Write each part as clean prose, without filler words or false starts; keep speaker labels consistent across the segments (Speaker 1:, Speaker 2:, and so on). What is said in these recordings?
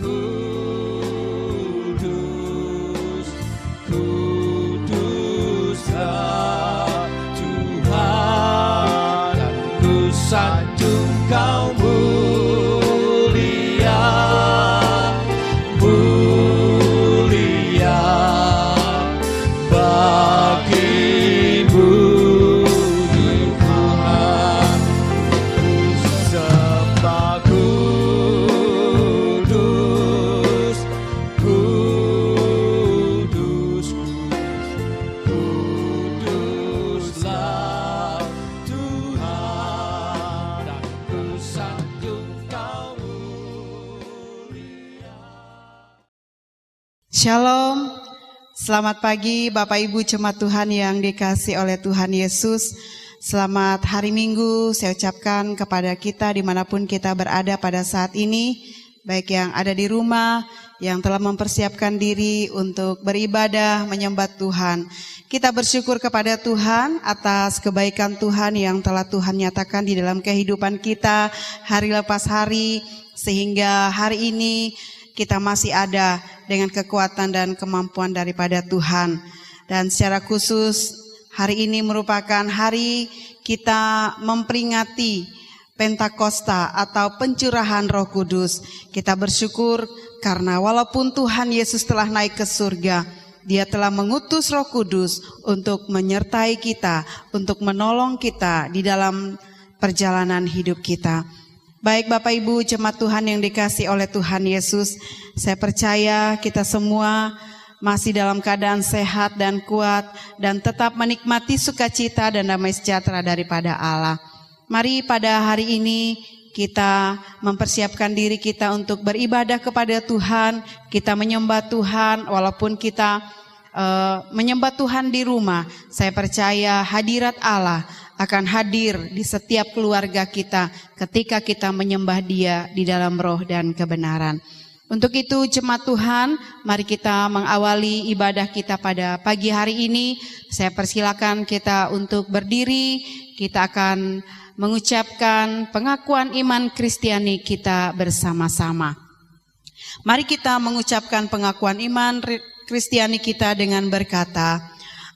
Speaker 1: Kudus, kuduslah Tuhan, dan ku sanjung Kau mulia, mulia bagimu Tuhan. Ku sembah kudus, kudus, kuduslah Tuhan, dan ku sanjung Kau mulia.
Speaker 2: Shalom, selamat pagi Bapak Ibu jemaat Tuhan yang dikasihi oleh Tuhan Yesus. Selamat hari Minggu saya ucapkan kepada kita dimanapun kita berada pada saat ini. Baik yang ada di rumah, yang telah mempersiapkan diri untuk beribadah menyembah Tuhan. Kita bersyukur kepada Tuhan atas kebaikan Tuhan yang telah Tuhan nyatakan di dalam kehidupan kita hari lepas hari. Sehingga hari ini kita masih ada dengan kekuatan dan kemampuan daripada Tuhan. Dan secara khusus hari ini merupakan hari kita memperingati Pentakosta atau pencurahan Roh Kudus. Kita bersyukur karena walaupun Tuhan Yesus telah naik ke surga, Dia telah mengutus Roh Kudus untuk menyertai kita, untuk menolong kita di dalam perjalanan hidup kita. Baik Bapak Ibu jemaat Tuhan yang dikasihi oleh Tuhan Yesus, saya percaya kita semua masih dalam keadaan sehat dan kuat dan tetap menikmati sukacita dan damai sejahtera daripada Allah. Mari pada hari ini kita mempersiapkan diri kita untuk beribadah kepada Tuhan, kita menyembah Tuhan walaupun kita menyembah Tuhan di rumah. Saya percaya hadirat Allah akan hadir di setiap keluarga kita ketika kita menyembah Dia di dalam roh dan kebenaran. Untuk itu jemaat Tuhan, mari kita mengawali ibadah kita pada pagi hari ini. Saya persilakan kita untuk berdiri, kita akan mengucapkan pengakuan iman Kristiani kita bersama-sama. Mari kita mengucapkan pengakuan iman Kristiani kita dengan berkata,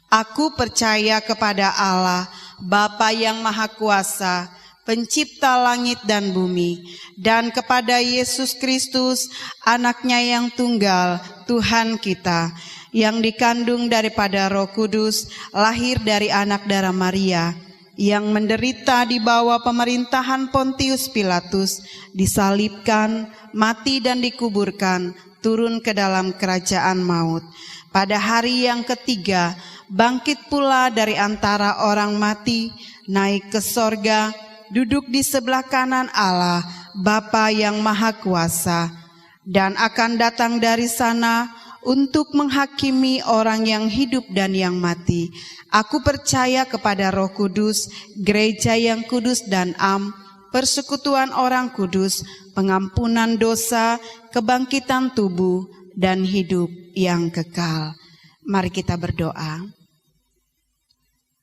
Speaker 2: Aku percaya kepada Allah, Bapa yang Maha Kuasa, Pencipta langit dan bumi, dan kepada Yesus Kristus, Anaknya yang tunggal, Tuhan kita, yang dikandung daripada Roh Kudus, lahir dari anak darah Maria, yang menderita di bawah pemerintahan Pontius Pilatus, disalibkan, mati dan dikuburkan, turun ke dalam kerajaan maut. Pada hari yang ketiga, bangkit pula dari antara orang mati, naik ke sorga, duduk di sebelah kanan Allah, Bapa yang Maha Kuasa, dan akan datang dari sana untuk menghakimi orang yang hidup dan yang mati. Aku percaya kepada Roh Kudus, gereja yang kudus dan am, persekutuan orang kudus, pengampunan dosa, kebangkitan tubuh, dan hidup yang kekal. Mari kita berdoa.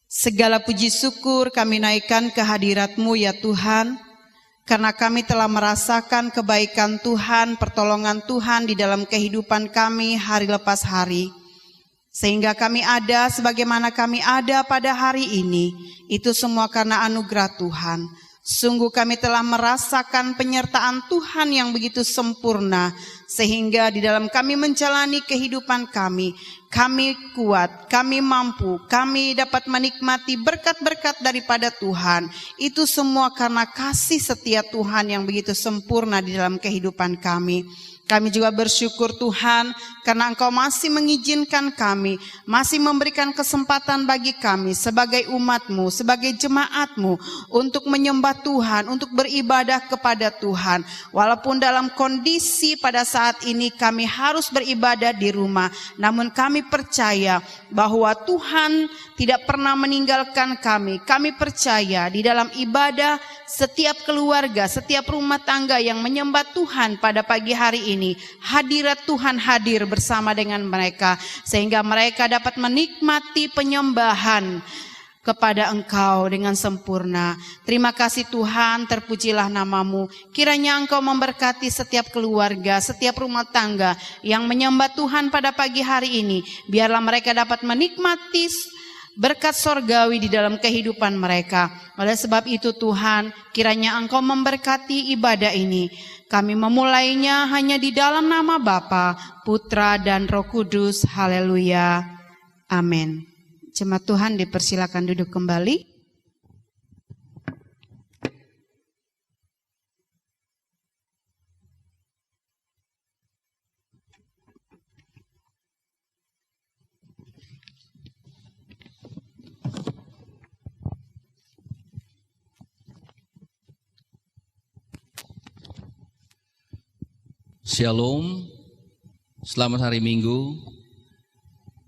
Speaker 2: Segala puji syukur kami naikkan ke hadirat-Mu ya Tuhan, karena kami telah merasakan kebaikan Tuhan, pertolongan Tuhan di dalam kehidupan kami hari lepas hari. Sehingga kami ada sebagaimana kami ada pada hari ini, itu semua karena anugerah Tuhan. Sungguh kami telah merasakan penyertaan Tuhan yang begitu sempurna, sehingga di dalam kami menjalani kehidupan kami kuat, kami mampu, kami dapat menikmati berkat-berkat daripada Tuhan. Itu semua karena kasih setia Tuhan yang begitu sempurna di dalam kehidupan kami. Kami juga bersyukur Tuhan karena Engkau masih mengizinkan kami, masih memberikan kesempatan bagi kami sebagai umat-Mu, sebagai jemaat-Mu untuk menyembah Tuhan, untuk beribadah kepada Tuhan. Walaupun dalam kondisi pada saat ini kami harus beribadah di rumah, namun kami percaya bahwa Tuhan tidak pernah meninggalkan kami. Kami percaya di dalam ibadah setiap keluarga, setiap rumah tangga yang menyembah Tuhan pada pagi hari ini, hadirat Tuhan hadir bersama dengan mereka, sehingga mereka dapat menikmati penyembahan kepada Engkau dengan sempurna. Terima kasih Tuhan, terpujilah nama-Mu. Kiranya Engkau memberkati setiap keluarga, setiap rumah tangga yang menyembah Tuhan pada pagi hari ini. Biarlah mereka dapat menikmati berkat sorgawi di dalam kehidupan mereka. Oleh sebab itu Tuhan, kiranya Engkau memberkati ibadah ini. Kami memulainya hanya di dalam nama Bapa, Putra, dan Roh Kudus. Haleluya. Amin. Jemaat Tuhan dipersilakan duduk kembali.
Speaker 3: Shalom, selamat hari Minggu,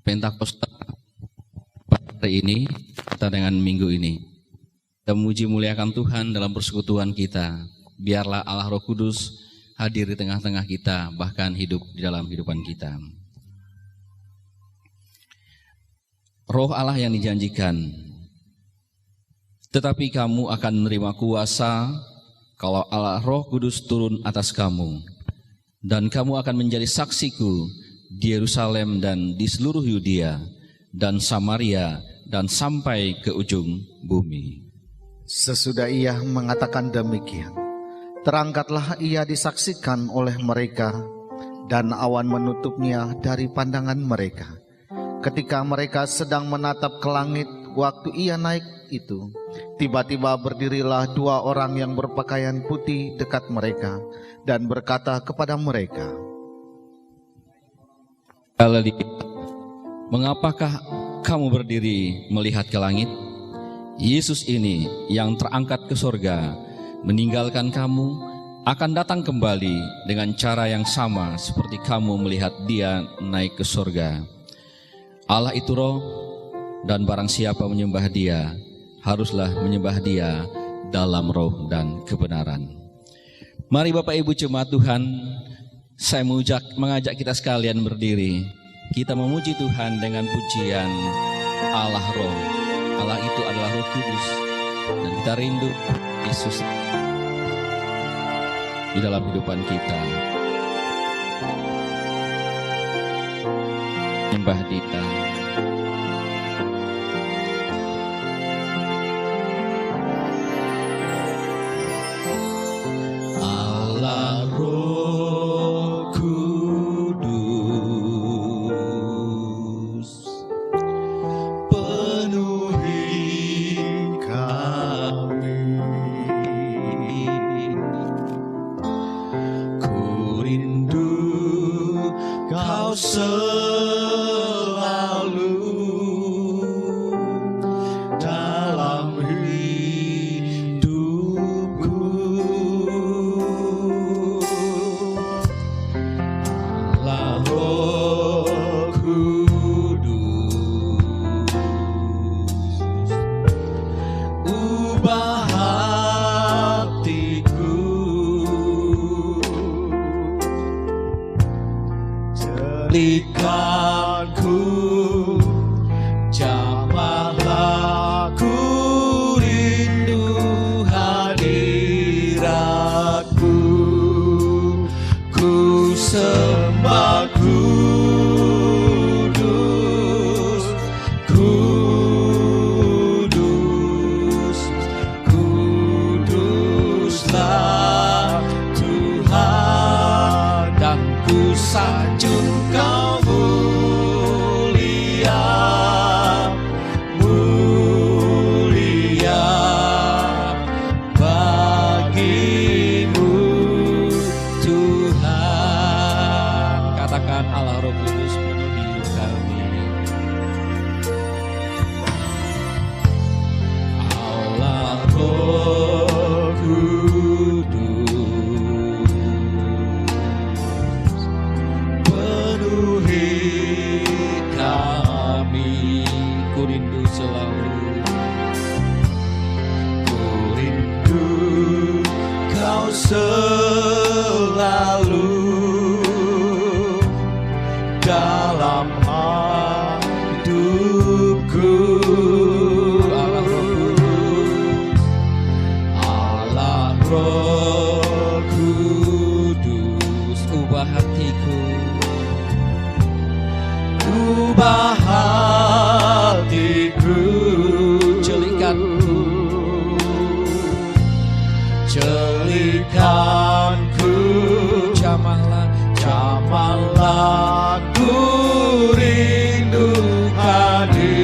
Speaker 3: Pentakosta. Hari ini, kita dengan minggu ini, kita memuji muliakan Tuhan dalam persekutuan kita. Biarlah Allah Roh Kudus hadir di tengah-tengah kita, bahkan hidup di dalam kehidupan kita. Roh Allah yang dijanjikan, tetapi kamu akan menerima kuasa kalau Allah Roh Kudus turun atas kamu, dan kamu akan menjadi saksiku di Yerusalem dan di seluruh Yudea dan Samaria dan sampai ke ujung bumi.
Speaker 4: Sesudah ia mengatakan demikian, terangkatlah ia disaksikan oleh mereka, dan awan menutupnya dari pandangan mereka. Ketika mereka sedang menatap ke langit, waktu ia naik itu, tiba-tiba berdirilah dua orang yang berpakaian putih dekat mereka, dan berkata kepada mereka,
Speaker 3: mengapakah kamu berdiri melihat ke langit? Yesus ini yang terangkat ke sorga, meninggalkan kamu, akan datang kembali dengan cara yang sama seperti kamu melihat dia naik ke sorga. Allah itu roh, dan barang siapa menyembah dia, haruslah menyembah dia dalam roh dan kebenaran. Mari Bapak Ibu jemaat Tuhan, saya mengajak kita sekalian berdiri. Kita memuji Tuhan dengan pujian Allah Roh. Allah itu adalah Roh Kudus, dan kita rindu Yesus di dalam kehidupan kita. Menyembah kita. Allah Roh Kudus, penuhi kami. Ku rindu Kau selalu dalam hidupku. Allah Roh Kudus, ubah hatiku, jadikanku jamahlah, ku rindu hadiratku, ku sembah Kudus, Kudus, Kuduslah Tuhan, dan ku sanjung Kau mulia, mulia bagimu Tuhan. Katakan Allah Roh Kudus penuhi kami. Allah Roh Kudus, penuhi kami. Ku rindu selalu, ku rindu Kau selalu dalam hidupku. Roh Kudus, ubah hatiku,
Speaker 1: ubah hatiku,
Speaker 3: celikanku,
Speaker 1: celikanku,
Speaker 3: jamahlah,
Speaker 1: jamahlah ku rindu hadiratmu,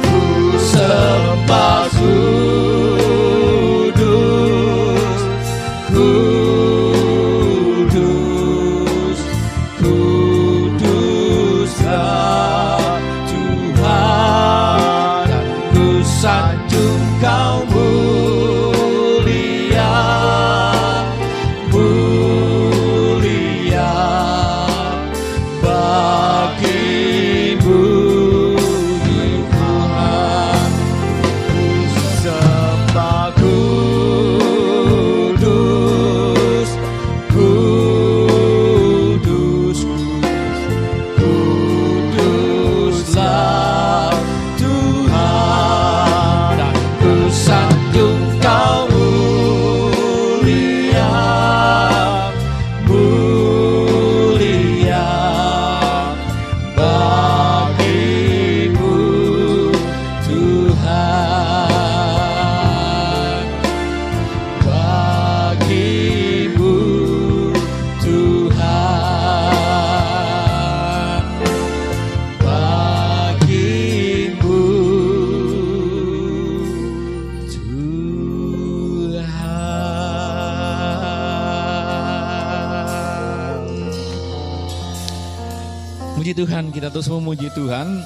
Speaker 1: ku sembah kudus, kudus, kuduslah Tuhan, dan ku sanjung Kau mulia, mulia bagimu Tuhan. Ku sembah kudus, kudus, kuduslah Tuhan, dan ku sanjung Kau mulia, mulia bagimu Tuhan, bagimu Tuhan, bagimu Tuhan.
Speaker 3: Puji Tuhan, kita terus memuji Tuhan.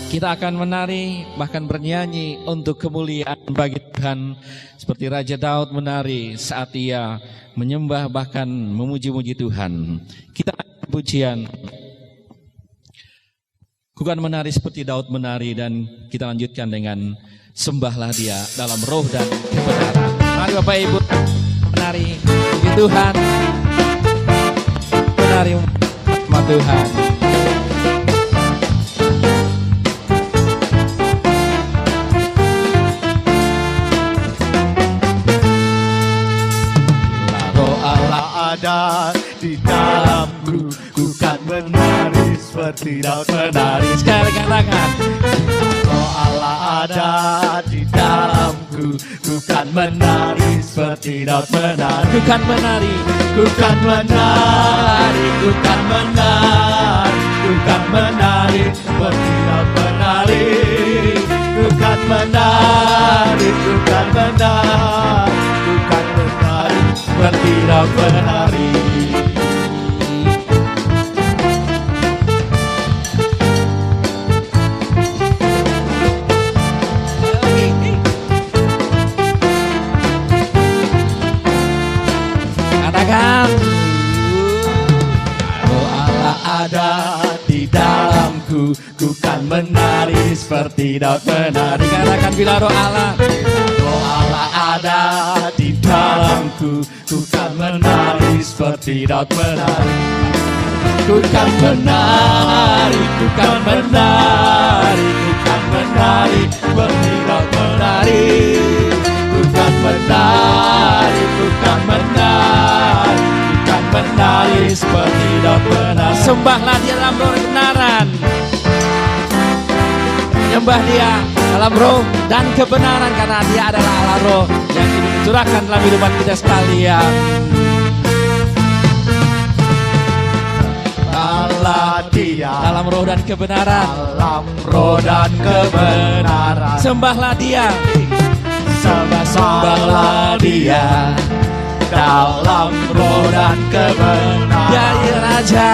Speaker 3: Kita akan menari, bahkan bernyanyi untuk kemuliaan bagi Tuhan. Seperti Raja Daud menari saat ia menyembah bahkan memuji-muji Tuhan. Kita akan pujian. Bukan menari seperti Daud menari, dan kita lanjutkan dengan sembahlah Dia dalam roh dan kebenaran. Mari Bapak Ibu menari puji Tuhan. Menari sama Tuhan.
Speaker 1: Roh Allah ada di dalamku, ku kan menari seperti Daud menari.
Speaker 3: Sekali katakan,
Speaker 1: Roh Allah ada di dalamku, ku kan menari seperti Daud menari.
Speaker 3: ku kan menari,
Speaker 1: Ku kan menari, ku kan menari, ku kan menari seperti Daud menari. Ku kan menari, ku kan menari, ku kan menari seperti Daud menari.
Speaker 3: katakan.
Speaker 1: Roh Allah ada di dalamku, ku kan menari seperti Daud menari.
Speaker 3: Katakan bila roh Allah.
Speaker 1: Roh Allah ada di dalamku, ku kan menari seperti Daud menari. Ku kan menari, ku kan menari, ku kan menari seperti Daud menari. Ku kan menari, ku kan menari, ku kan menari seperti Daud menari.
Speaker 3: Sembahlah Dia dalam roh kebenaran. Menyembah Dia dalam roh dan kebenaran, karena Dia adalah Allah roh yang dicurahkan dalam kehidupan kita sekalian.
Speaker 1: Allah Dia
Speaker 3: Dalam roh dan kebenaran.
Speaker 1: dalam roh dan kebenaran.
Speaker 3: Sembahlah Dia.
Speaker 1: Sembahlah Dia dalam roh dan kebenaran.
Speaker 3: Dia Raja,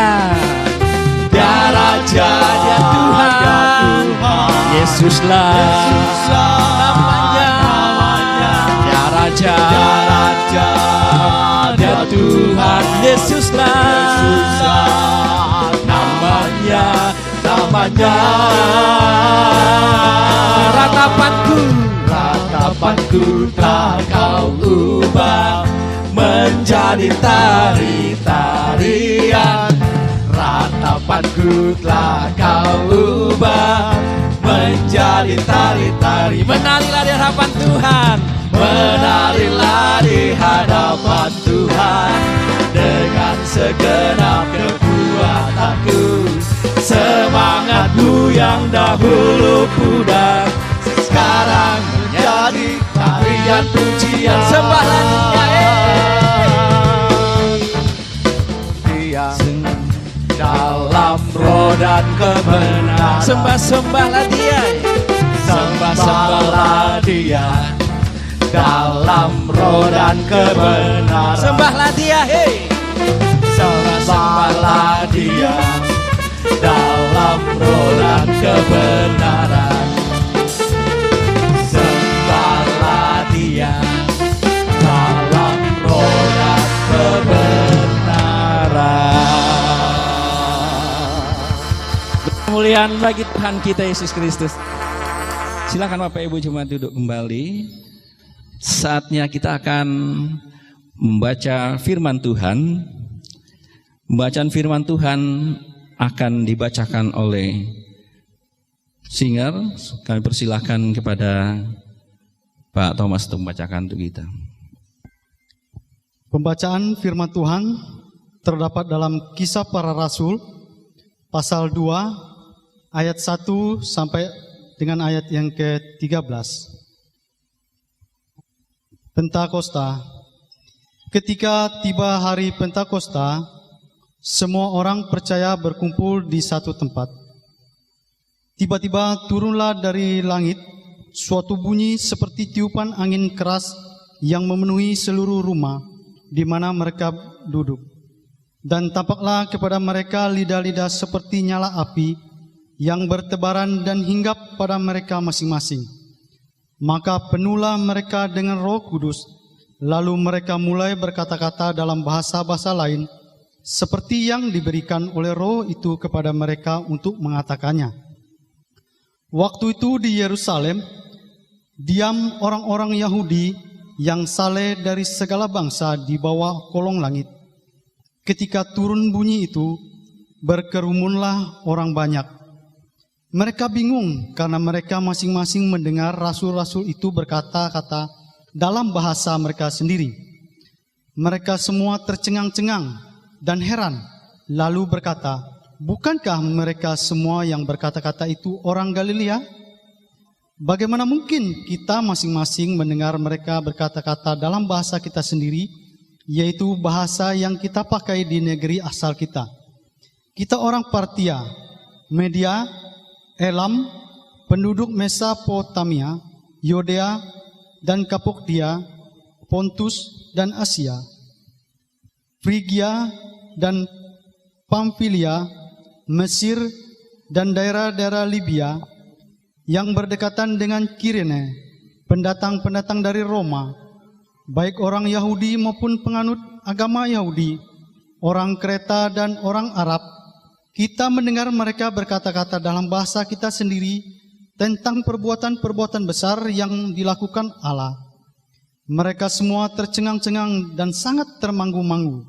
Speaker 1: Dia Raja,
Speaker 3: Dia Tuhan. Yesuslah namanya. Dia Raja,
Speaker 1: Dia Raja,
Speaker 3: Dia Tuhan. Yesuslah
Speaker 1: namanya, namanya.
Speaker 3: Ratapanku,
Speaker 1: Ratapanku telah Kau ubah menjadi tari-tarian. Ratapanku telah Kau ubah menjadi tari-tari.
Speaker 3: menarilah di hadapan Tuhan. Tuhan.
Speaker 1: Menarilah di hadapan Tuhan dengan segenap kekuatanku. Semangatku yang dahulu pudar sekarang menjadi tarian pujian.
Speaker 3: Sembahlah
Speaker 1: Dia dalam roh dan kebenaran.
Speaker 3: Sembahlah Dia.
Speaker 1: Sembahlah Dia dalam roh dan kebenaran.
Speaker 3: Sembahlah Dia, hei.
Speaker 1: Sembahlah Dia dalam roh dan kebenaran. Sembahlah Dia dalam roh dan kebenaran.
Speaker 3: Kemuliaan bagi Tuhan kita Yesus Kristus. Silakan Bapak Ibu jemaat duduk kembali. Saatnya kita akan membaca firman Tuhan. Pembacaan firman Tuhan akan dibacakan oleh singer. Kami persilahkan kepada Pak Thomas untuk membacakan untuk kita.
Speaker 5: Pembacaan firman Tuhan terdapat dalam Kisah Para Rasul pasal 2 ayat 1 sampai dengan ayat yang ke-13. Pentakosta. Ketika tiba hari Pentakosta, semua orang percaya berkumpul di satu tempat. Tiba-tiba turunlah dari langit suatu bunyi seperti tiupan angin keras yang memenuhi seluruh rumah di mana mereka duduk. Dan tampaklah kepada mereka lidah-lidah seperti nyala api yang bertebaran dan hinggap pada mereka masing-masing. Maka penuhlah mereka dengan Roh Kudus, lalu mereka mulai berkata-kata dalam bahasa-bahasa lain, seperti yang diberikan oleh Roh itu kepada mereka untuk mengatakannya. Waktu itu di Yerusalem, diam orang-orang Yahudi yang saleh dari segala bangsa di bawah kolong langit. Ketika turun bunyi itu, berkerumunlah orang banyak. Mereka bingung karena mereka masing-masing mendengar rasul-rasul itu berkata-kata dalam bahasa mereka sendiri. Mereka semua tercengang-cengang dan heran, lalu berkata, bukankah mereka semua yang berkata-kata itu orang Galilea? Bagaimana mungkin kita masing-masing mendengar mereka berkata-kata dalam bahasa kita sendiri, yaitu bahasa yang kita pakai di negeri asal kita? Kita orang Partia, Media, Elam, penduduk Mesopotamia, Yudea dan Kapokdia, Pontus dan Asia, Frigia dan Pamfilia, Mesir dan daerah-daerah Libya yang berdekatan dengan Kirene, pendatang-pendatang dari Roma, baik orang Yahudi maupun penganut agama Yahudi, orang Kreta dan orang Arab. Kita mendengar mereka berkata-kata dalam bahasa kita sendiri tentang perbuatan-perbuatan besar yang dilakukan Allah. Mereka semua tercengang-cengang dan sangat termanggu-manggu,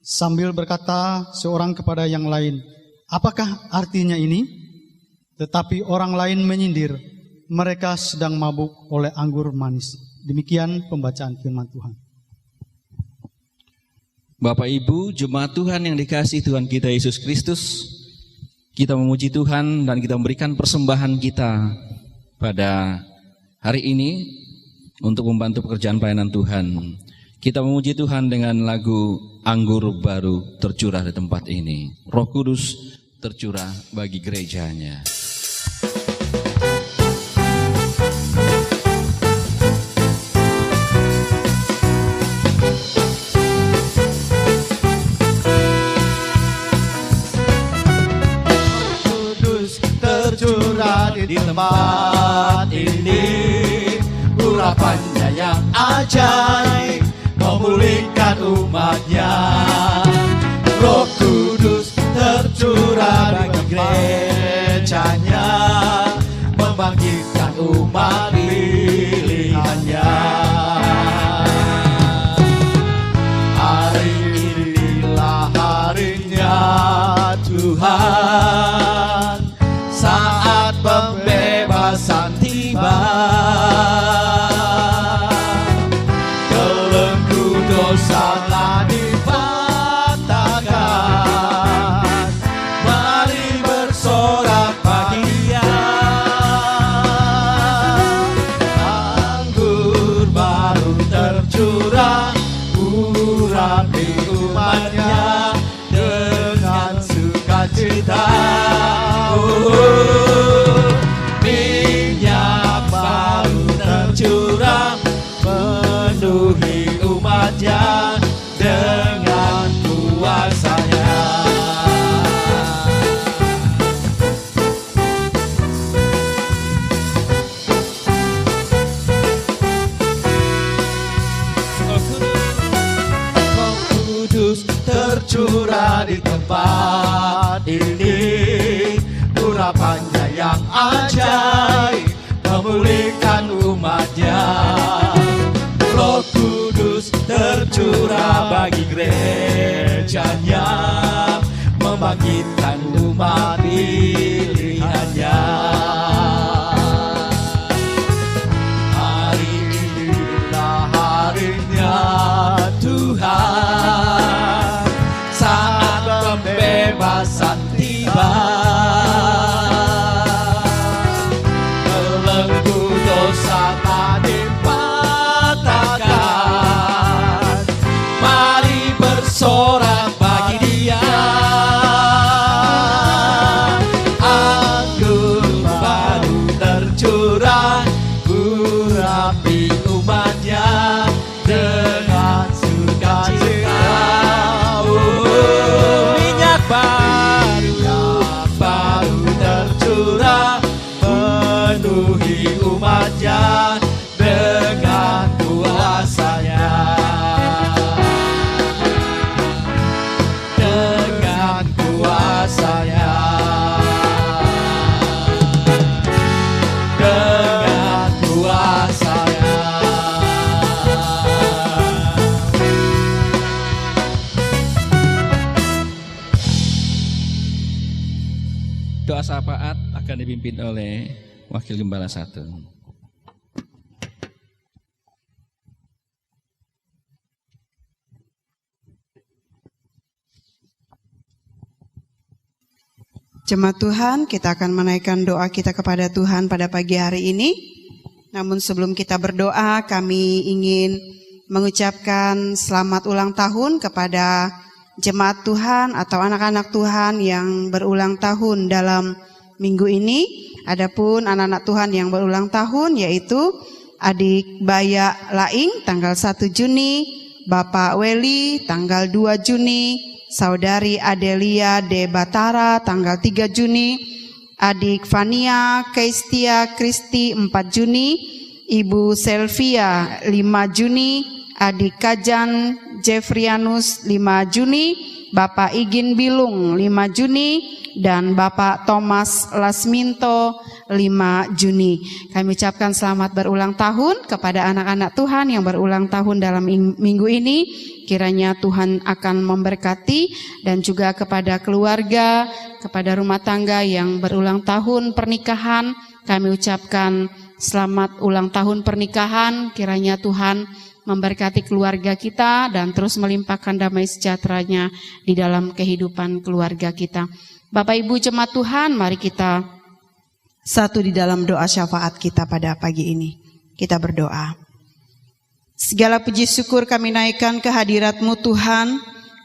Speaker 5: sambil berkata seorang kepada yang lain, apakah artinya ini? Tetapi orang lain menyindir, mereka sedang mabuk oleh anggur manis. Demikian pembacaan firman Tuhan.
Speaker 3: Bapak Ibu, jemaat Tuhan yang dikasihi Tuhan kita Yesus Kristus, kita memuji Tuhan dan kita memberikan persembahan kita pada hari ini untuk membantu pekerjaan pelayanan Tuhan. Kita memuji Tuhan dengan lagu Anggur Baru tercurah di tempat ini. Roh Kudus tercurah bagi gerejanya.
Speaker 1: Di tempat ini urapannya yang ajaib memulihkan umatnya. Roh Kudus tercurah bagi gerejanya, membangkitkan umat pilihannya. Hari inilah harinya Tuhan, saat pembebasan tiba. umat pilihannya. Hari inilah harinya Tuhan, saat pembebasan tiba. Belenggu dosa tak dipatahkan, mari bersorak bagi Dia. Anggur baru tercurah, urapi umatnya dengan sukacita. Minyak baru tercurah, penuhi umatnya dengan kuasanya. Dengan kuasanya. Dengan kuasanya.
Speaker 3: Doa syafaat akan dipimpin oleh Wakil Gembala 1.
Speaker 2: Jemaat Tuhan, kita akan menaikkan doa kita kepada Tuhan pada pagi hari ini. Namun sebelum kita berdoa, kami ingin mengucapkan selamat ulang tahun kepada jemaat Tuhan atau anak-anak Tuhan yang berulang tahun dalam minggu ini. Adapun anak-anak Tuhan yang berulang tahun yaitu adik Baya Laing tanggal 1 Juni, Bapak Weli tanggal 2 Juni, Saudari Adelia De Batara tanggal 3 Juni, adik Fania Keistia Kristi 4 Juni, Ibu Selvia 5 Juni, adik Kajan Jeffrianus 5 Juni, Bapak Igin Bilung 5 Juni, dan Bapak Thomas Lasminto 5 Juni. Kami ucapkan selamat berulang tahun kepada anak-anak Tuhan yang berulang tahun dalam minggu ini. Kiranya Tuhan akan memberkati, dan juga kepada keluarga, kepada rumah tangga yang berulang tahun pernikahan. Kami ucapkan selamat ulang tahun pernikahan. Kiranya Tuhan memberkati keluarga kita dan terus melimpahkan damai sejahtera-Nya di dalam kehidupan keluarga kita. Bapak Ibu jemaat Tuhan, mari kita satu di dalam doa syafaat kita pada pagi ini. Kita berdoa. Segala puji syukur kami naikkan ke hadirat-Mu Tuhan,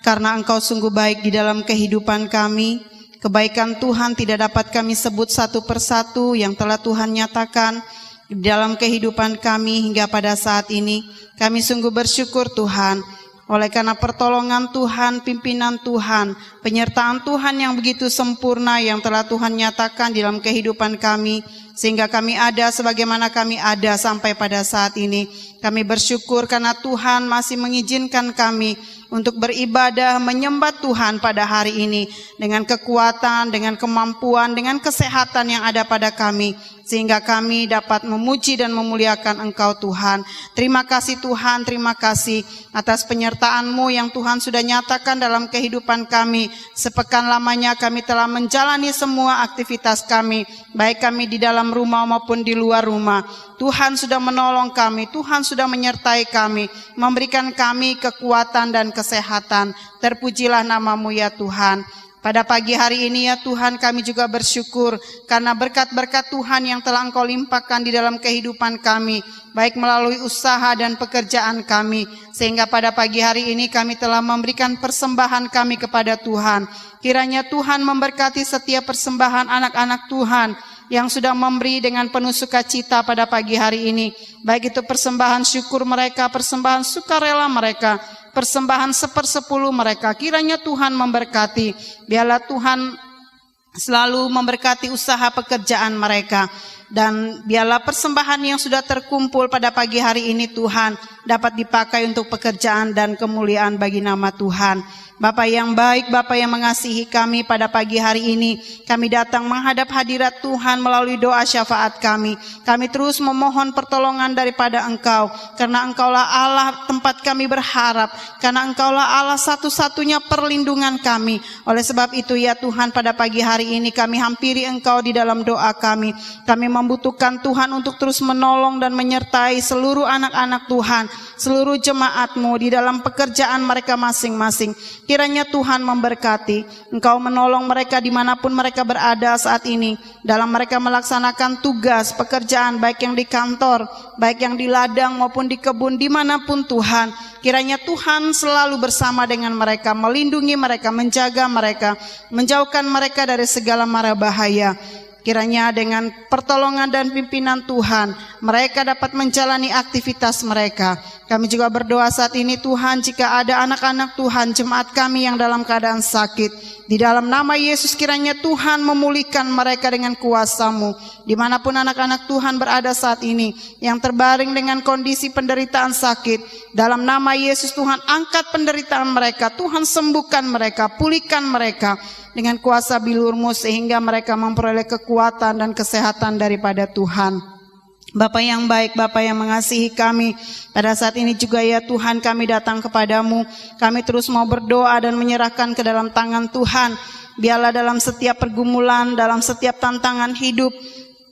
Speaker 2: karena Engkau sungguh baik di dalam kehidupan kami. Kebaikan Tuhan tidak dapat kami sebut satu persatu yang telah Tuhan nyatakan di dalam kehidupan kami hingga pada saat ini. Kami sungguh bersyukur Tuhan, oleh karena pertolongan Tuhan, pimpinan Tuhan, penyertaan Tuhan yang begitu sempurna yang telah Tuhan nyatakan di dalam kehidupan kami, sehingga kami ada sebagaimana kami ada sampai pada saat ini. Kami bersyukur karena Tuhan masih mengizinkan kami untuk beribadah, menyembah Tuhan pada hari ini dengan kekuatan, dengan kemampuan, dengan kesehatan yang ada pada kami, sehingga kami dapat memuji dan memuliakan Engkau Tuhan. Terima kasih Tuhan, terima kasih atas penyertaan-Mu yang Tuhan sudah nyatakan dalam kehidupan kami. Sepekan lamanya kami telah menjalani semua aktivitas kami, baik kami di dalam rumah maupun di luar rumah. Tuhan sudah menolong kami, Tuhan sudah menyertai kami, memberikan kami kekuatan dan kesehatan. Terpujilah nama-Mu ya Tuhan. Pada pagi hari ini ya Tuhan, kami juga bersyukur karena berkat-berkat Tuhan yang telah Engkau limpahkan di dalam kehidupan kami, baik melalui usaha dan pekerjaan kami, sehingga pada pagi hari ini kami telah memberikan persembahan kami kepada Tuhan. Kiranya Tuhan memberkati setiap persembahan anak-anak Tuhan yang sudah memberi dengan penuh sukacita pada pagi hari ini, baik itu persembahan syukur mereka, persembahan sukarela mereka, persembahan 1/10 mereka. Kiranya Tuhan memberkati, biarlah Tuhan selalu memberkati usaha pekerjaan mereka, dan biarlah persembahan yang sudah terkumpul pada pagi hari ini Tuhan dapat dipakai untuk pekerjaan dan kemuliaan bagi nama Tuhan. Bapa yang baik, Bapa yang mengasihi kami, pada pagi hari ini kami datang menghadap hadirat Tuhan melalui doa syafaat kami. Kami terus memohon pertolongan daripada Engkau, karena Engkaulah Allah tempat kami berharap, karena Engkaulah Allah satu-satunya perlindungan kami. Oleh sebab itu ya Tuhan, pada pagi hari ini kami hampiri Engkau di dalam doa kami. Kami membutuhkan Tuhan untuk terus menolong dan menyertai seluruh anak-anak Tuhan, seluruh jemaat-Mu di dalam pekerjaan mereka masing-masing. Kiranya Tuhan memberkati, Engkau menolong mereka dimanapun mereka berada saat ini, dalam mereka melaksanakan tugas, pekerjaan, baik yang di kantor, baik yang di ladang maupun di kebun, dimanapun Tuhan. Kiranya Tuhan selalu bersama dengan mereka, melindungi mereka, menjaga mereka, menjauhkan mereka dari segala mara bahaya. Kiranya dengan pertolongan dan pimpinan Tuhan, mereka dapat menjalani aktivitas mereka. Kami juga berdoa saat ini Tuhan, jika ada anak-anak Tuhan, jemaat kami yang dalam keadaan sakit, di dalam nama Yesus kiranya Tuhan memulihkan mereka dengan kuasa-Mu. Dimanapun anak-anak Tuhan berada saat ini, yang terbaring dengan kondisi penderitaan sakit, dalam nama Yesus Tuhan angkat penderitaan mereka, Tuhan sembuhkan mereka, pulihkan mereka dengan kuasa bilur-Mu, sehingga mereka memperoleh kekuatan dan kesehatan daripada Tuhan. Bapa yang baik, Bapa yang mengasihi kami, pada saat ini juga ya Tuhan kami datang kepadamu. Kami terus mau berdoa dan menyerahkan ke dalam tangan Tuhan. Biarlah dalam setiap pergumulan, dalam setiap tantangan hidup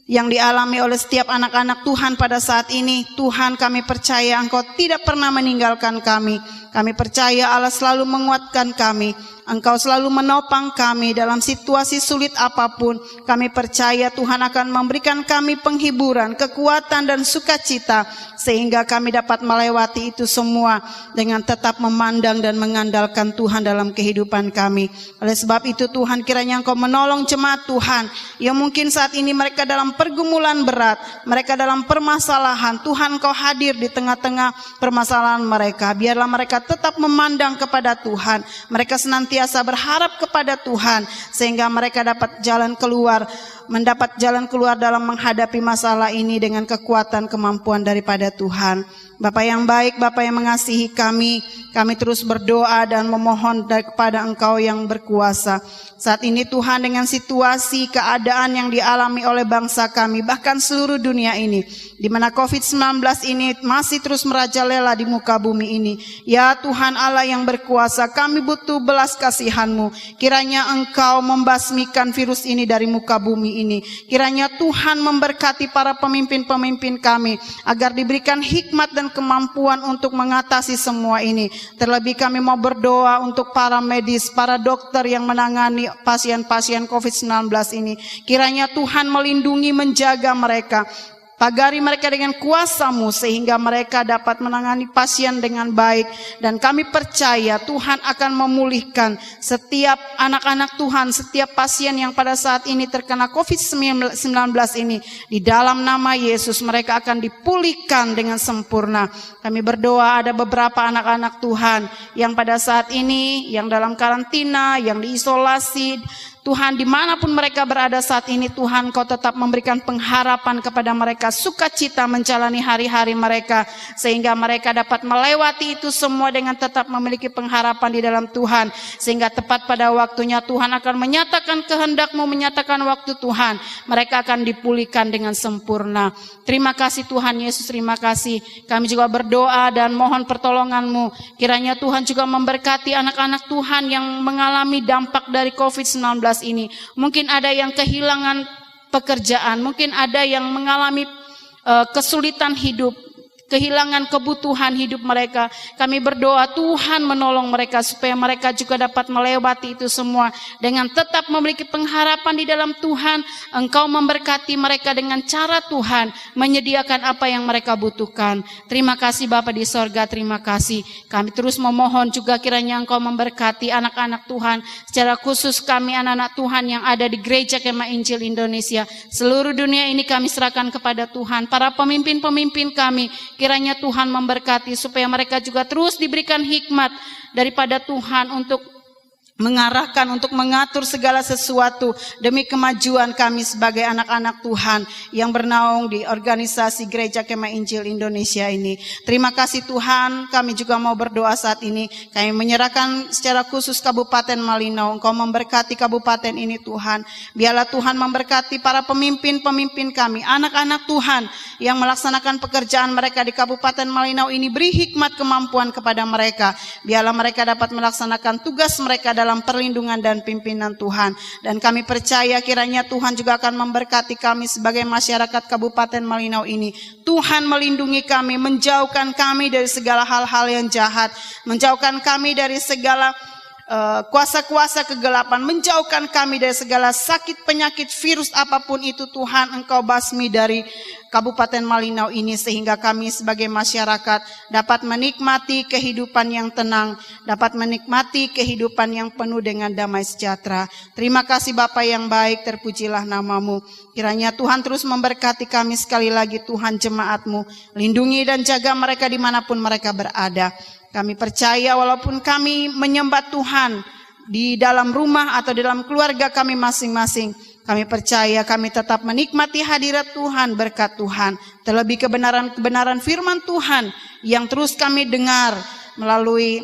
Speaker 2: yang dialami oleh setiap anak-anak Tuhan pada saat ini, Tuhan kami percaya Engkau tidak pernah meninggalkan kami. Kami percaya Allah selalu menguatkan kami. Engkau selalu menopang kami dalam situasi sulit apapun. Kami percaya Tuhan akan memberikan kami penghiburan, kekuatan dan sukacita, sehingga kami dapat melewati itu semua dengan tetap memandang dan mengandalkan Tuhan dalam kehidupan kami. Oleh sebab itu Tuhan, kiranya Engkau menolong jemaat Tuhan yang mungkin saat ini mereka dalam pergumulan berat, mereka dalam permasalahan. Tuhan, Engkau hadir di tengah-tengah permasalahan mereka. Biarlah mereka tetap memandang kepada Tuhan, mereka senantiasa berharap kepada Tuhan, sehingga mereka dapat mendapat jalan keluar dalam menghadapi masalah ini dengan kekuatan kemampuan daripada Tuhan. Bapa yang baik, Bapa yang mengasihi kami terus berdoa dan memohon kepada Engkau yang berkuasa. Saat ini Tuhan, dengan situasi keadaan yang dialami oleh bangsa kami, bahkan seluruh dunia ini, di mana COVID-19 ini masih terus merajalela di muka bumi ini. Ya Tuhan Allah yang berkuasa, kami butuh belas kasihan-Mu. Kiranya Engkau membasmikan virus ini dari muka bumi ini. Kiranya Tuhan memberkati para pemimpin-pemimpin kami, agar diberikan hikmat dan kemampuan untuk mengatasi semua ini. Terlebih kami mau berdoa untuk para medis, para dokter yang menangani pasien-pasien COVID-19 ini. Kiranya Tuhan melindungi, menjaga mereka, pagari mereka dengan kuasa-Mu, sehingga mereka dapat menangani pasien dengan baik. Dan kami percaya Tuhan akan memulihkan setiap anak-anak Tuhan, setiap pasien yang pada saat ini terkena COVID-19 ini. Di dalam nama Yesus mereka akan dipulihkan dengan sempurna. Kami berdoa ada beberapa anak-anak Tuhan yang pada saat ini yang dalam karantina, yang diisolasi. Tuhan, dimanapun mereka berada saat ini, Tuhan, Kau tetap memberikan pengharapan kepada mereka, sukacita menjalani hari-hari mereka, sehingga mereka dapat melewati itu semua dengan tetap memiliki pengharapan di dalam Tuhan, sehingga tepat pada waktunya Tuhan akan menyatakan kehendak-Mu, menyatakan waktu Tuhan, mereka akan dipulihkan dengan sempurna. Terima kasih Tuhan Yesus, terima kasih. Kami juga berdoa dan mohon pertolongan-Mu, kiranya Tuhan juga memberkati anak-anak Tuhan yang mengalami dampak dari COVID-19 ini. Mungkin ada yang kehilangan pekerjaan, mungkin ada yang mengalami kesulitan hidup, kehilangan kebutuhan hidup mereka. Kami berdoa Tuhan menolong mereka supaya mereka juga dapat melewati itu semua dengan tetap memiliki pengharapan di dalam Tuhan. Engkau memberkati mereka dengan cara Tuhan menyediakan apa yang mereka butuhkan. Terima kasih Bapa di sorga, terima kasih. Kami terus memohon juga kiranya Engkau memberkati anak-anak Tuhan, secara khusus kami anak-anak Tuhan yang ada di Gereja Kemah Injil Indonesia. Seluruh dunia ini kami serahkan kepada Tuhan. Para pemimpin-pemimpin kami, kiranya Tuhan memberkati supaya mereka juga terus diberikan hikmat daripada Tuhan untuk mengarahkan untuk mengatur segala sesuatu demi kemajuan kami sebagai anak-anak Tuhan yang bernaung di organisasi Gereja Kemah Injil Indonesia ini. Terima kasih Tuhan, kami juga mau berdoa saat ini. Kami menyerahkan secara khusus Kabupaten Malinau. Engkau memberkati kabupaten ini Tuhan. Biarlah Tuhan memberkati para pemimpin-pemimpin kami, anak-anak Tuhan yang melaksanakan pekerjaan mereka di Kabupaten Malinau ini. Beri hikmat kemampuan kepada mereka. Biarlah mereka dapat melaksanakan tugas mereka dalam perlindungan dan pimpinan Tuhan. Dan kami percaya kiranya Tuhan juga akan memberkati kami sebagai masyarakat Kabupaten Malinau ini. Tuhan melindungi kami, menjauhkan kami dari segala hal-hal yang jahat, menjauhkan kami dari segala kuasa-kuasa kegelapan, menjauhkan kami dari segala sakit, penyakit, virus apapun itu Tuhan. Engkau basmi dari Kabupaten Malinau ini sehingga kami sebagai masyarakat dapat menikmati kehidupan yang tenang, dapat menikmati kehidupan yang penuh dengan damai sejahtera. Terima kasih Bapa yang baik, terpujilah namamu. Kiranya Tuhan terus memberkati kami sekali lagi Tuhan, jemaat-Mu. Lindungi dan jaga mereka dimanapun mereka berada. Kami percaya walaupun kami menyembah Tuhan di dalam rumah atau dalam keluarga kami masing-masing, kami percaya kami tetap menikmati hadirat Tuhan, berkat Tuhan. Terlebih kebenaran firman Tuhan yang terus kami dengar melalui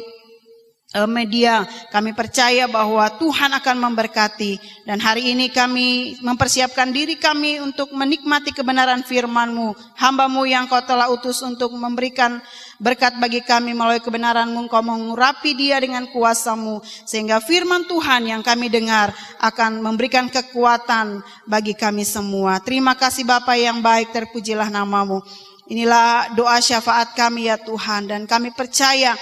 Speaker 2: media. Kami percaya bahwa Tuhan akan memberkati. Dan hari ini kami mempersiapkan diri kami untuk menikmati kebenaran firman-Mu. Hamba-Mu yang Kau telah utus untuk memberikan berkat bagi kami melalui kebenaran-Mu. Engkau mengurapi dia dengan kuasa-Mu, sehingga firman Tuhan yang kami dengar akan memberikan kekuatan bagi kami semua. Terima kasih Bapa yang baik, terpujilah namamu. Inilah doa syafaat kami ya Tuhan, dan kami percaya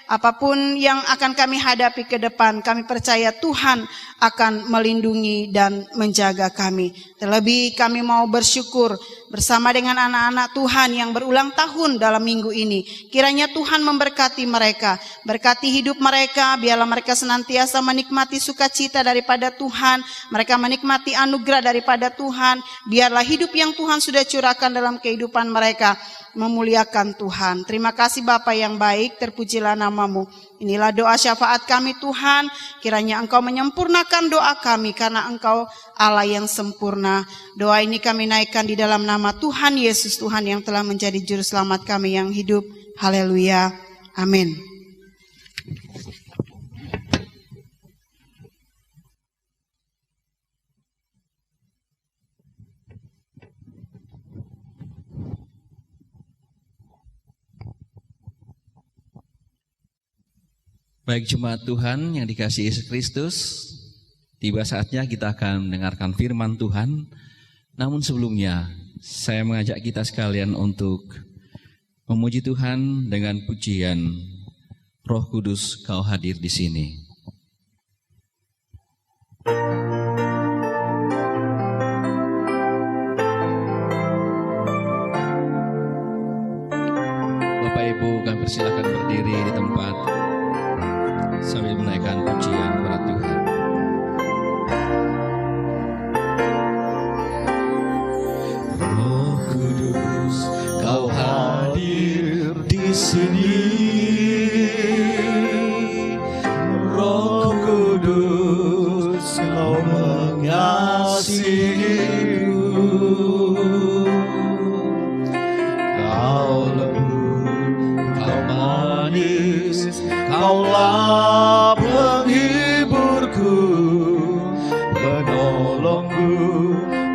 Speaker 2: apapun yang akan kami hadapi ke depan, kami percaya Tuhan akan melindungi dan menjaga kami. Terlebih kami mau bersyukur bersama dengan anak-anak Tuhan yang berulang tahun dalam minggu ini. Kiranya Tuhan memberkati mereka, berkati hidup mereka, biarlah mereka senantiasa menikmati sukacita daripada Tuhan, mereka menikmati anugerah daripada Tuhan. Biarlah hidup yang Tuhan sudah curahkan dalam kehidupan mereka memuliakan Tuhan. Terima kasih Bapa yang baik, terpujilah namamu. Inilah doa syafaat kami Tuhan, kiranya Engkau menyempurnakan doa kami karena Engkau Allah yang sempurna. Doa ini kami naikkan di dalam nama Tuhan Yesus, Tuhan yang telah menjadi juru selamat kami yang hidup. Haleluya. Amin.
Speaker 3: Baik jemaat Tuhan yang dikasihi Yesus Kristus, tiba saatnya kita akan mendengarkan firman Tuhan. Namun sebelumnya, saya mengajak kita sekalian untuk memuji Tuhan dengan pujian Roh Kudus, Kau hadir di sini. Bapak Ibu, kami persilakan berdiri di tempat sambil menaikkan pujian kepada Tuhan.
Speaker 1: Roh Kudus, Kau hadir di sini. Roh Kudus, Kau mengasihiku. Kau lembut, Kau manis, Kaulah penghiburku, penolongku,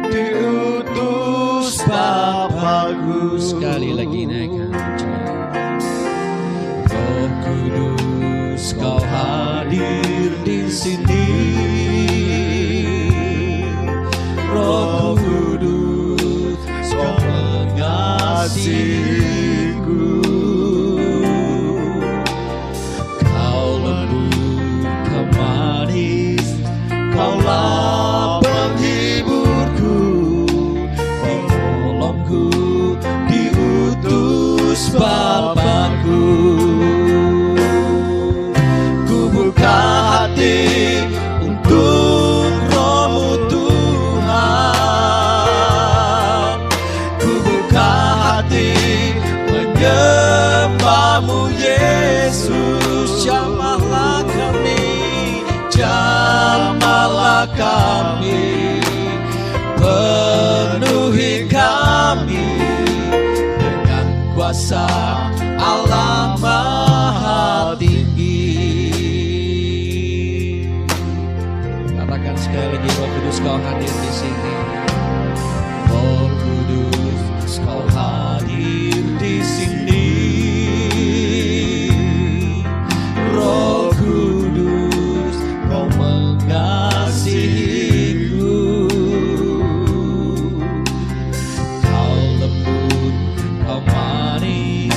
Speaker 1: diutus Bapa-Ku.
Speaker 3: Sekali lagi naikkan pujian.
Speaker 1: Roh Kudus, Kau hadir di sini. Roh Kudus, Kau mengasihiku. Kaulah penghiburku, penolongku, diutus Bapa-Ku. Ku buka hati untuk Roh-Mu Tuhan. Ku buka hati menyembah-Mu Yesus. Jamahlah kami, kami, penuhi kami dengan kuasa Allah Maha Tinggi. Katakan sekali lagi, Roh Kudus Kau hadir di sini. Roh Kudus Kau hadir di sini. Roh Kudus Kau mengasihiku. Kau lembut, Kau manis,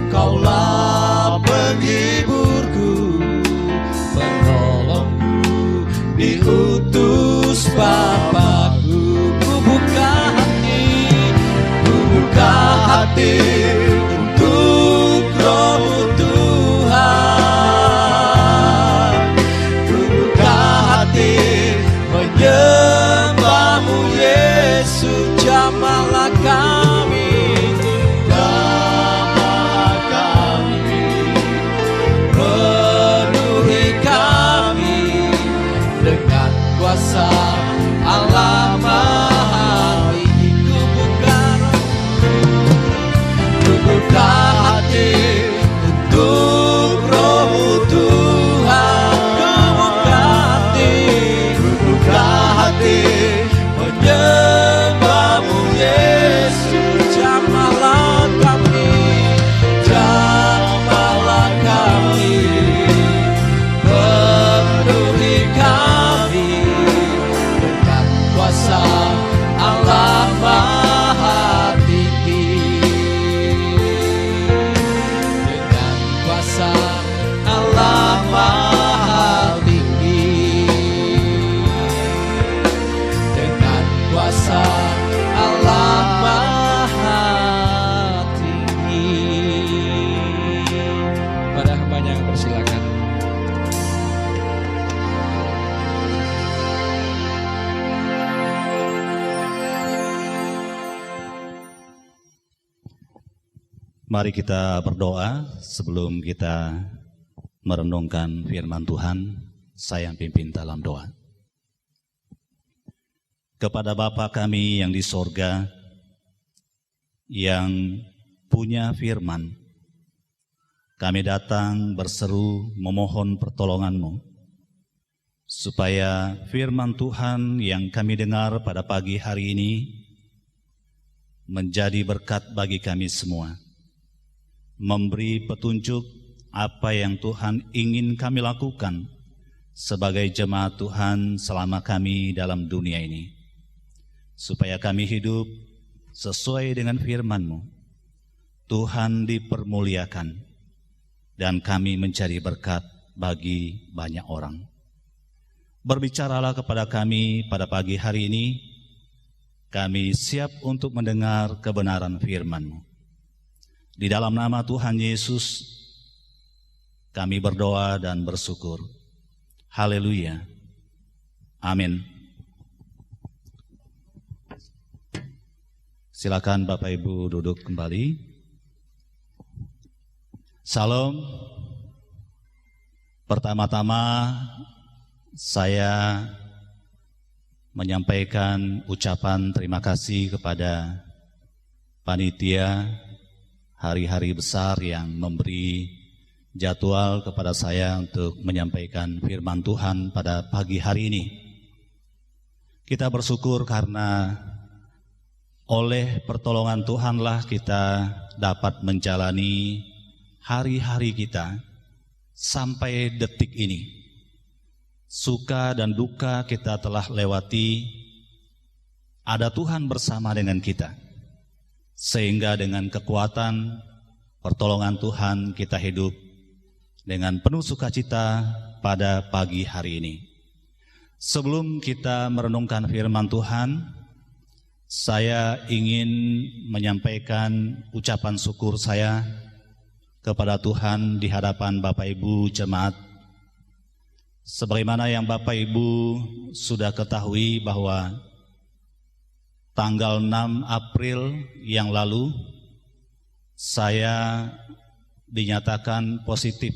Speaker 1: Kaulah penghiburku, penolongku, diutus Bapakku. Ku buka hati untuk Roh Tuhan. Ku buka hati menyembah-Mu Yesus. Jamahlah kami, jamahlah kami, penuhi kami dengan kuasa Allah Maha Tinggi. Ku buka hati untuk Roh Tuhan. Ku buka hati menyembah-Mu Yesus. Jamahlah kami, jamahlah kami, penuhi kami dengan kuasa Allah Maha Tinggi. Dengan kuasa Allah Maha Tinggi. Dengan kuasa Allah Maha Tinggi. Pada hambanya persilakan.
Speaker 6: Mari kita berdoa sebelum kita merenungkan firman Tuhan. Saya pimpin dalam doa. Kepada Bapa kami yang di sorga, yang punya firman, kami datang berseru memohon pertolongan-Mu, supaya firman Tuhan yang kami dengar pada pagi hari ini menjadi berkat bagi kami semua, memberi petunjuk apa yang Tuhan ingin kami lakukan sebagai jemaat Tuhan selama kami dalam dunia ini, supaya kami hidup sesuai dengan firman-Mu. Tuhan dipermuliakan dan kami menjadi berkat bagi banyak orang. Berbicaralah kepada kami pada pagi hari ini. Kami siap untuk mendengar kebenaran firman-Mu. Di dalam nama Tuhan Yesus, kami berdoa dan bersyukur. Haleluya. Amin. Silakan Bapak Ibu duduk kembali. Salam. Pertama-tama saya menyampaikan ucapan terima kasih kepada panitia hari-hari besar yang memberi jadwal kepada saya untuk menyampaikan firman Tuhan pada pagi hari ini. Kita bersyukur karena oleh pertolongan Tuhanlah kita dapat menjalani hari-hari kita sampai detik ini. Suka dan duka kita telah lewati, ada Tuhan bersama dengan kita. Sehingga dengan kekuatan pertolongan Tuhan kita hidup dengan penuh sukacita pada pagi hari ini. Sebelum kita merenungkan firman Tuhan, saya ingin menyampaikan ucapan syukur saya kepada Tuhan di hadapan Bapak Ibu jemaat. Sebagaimana yang Bapak Ibu sudah ketahui bahwa tanggal 6 April yang lalu saya dinyatakan positif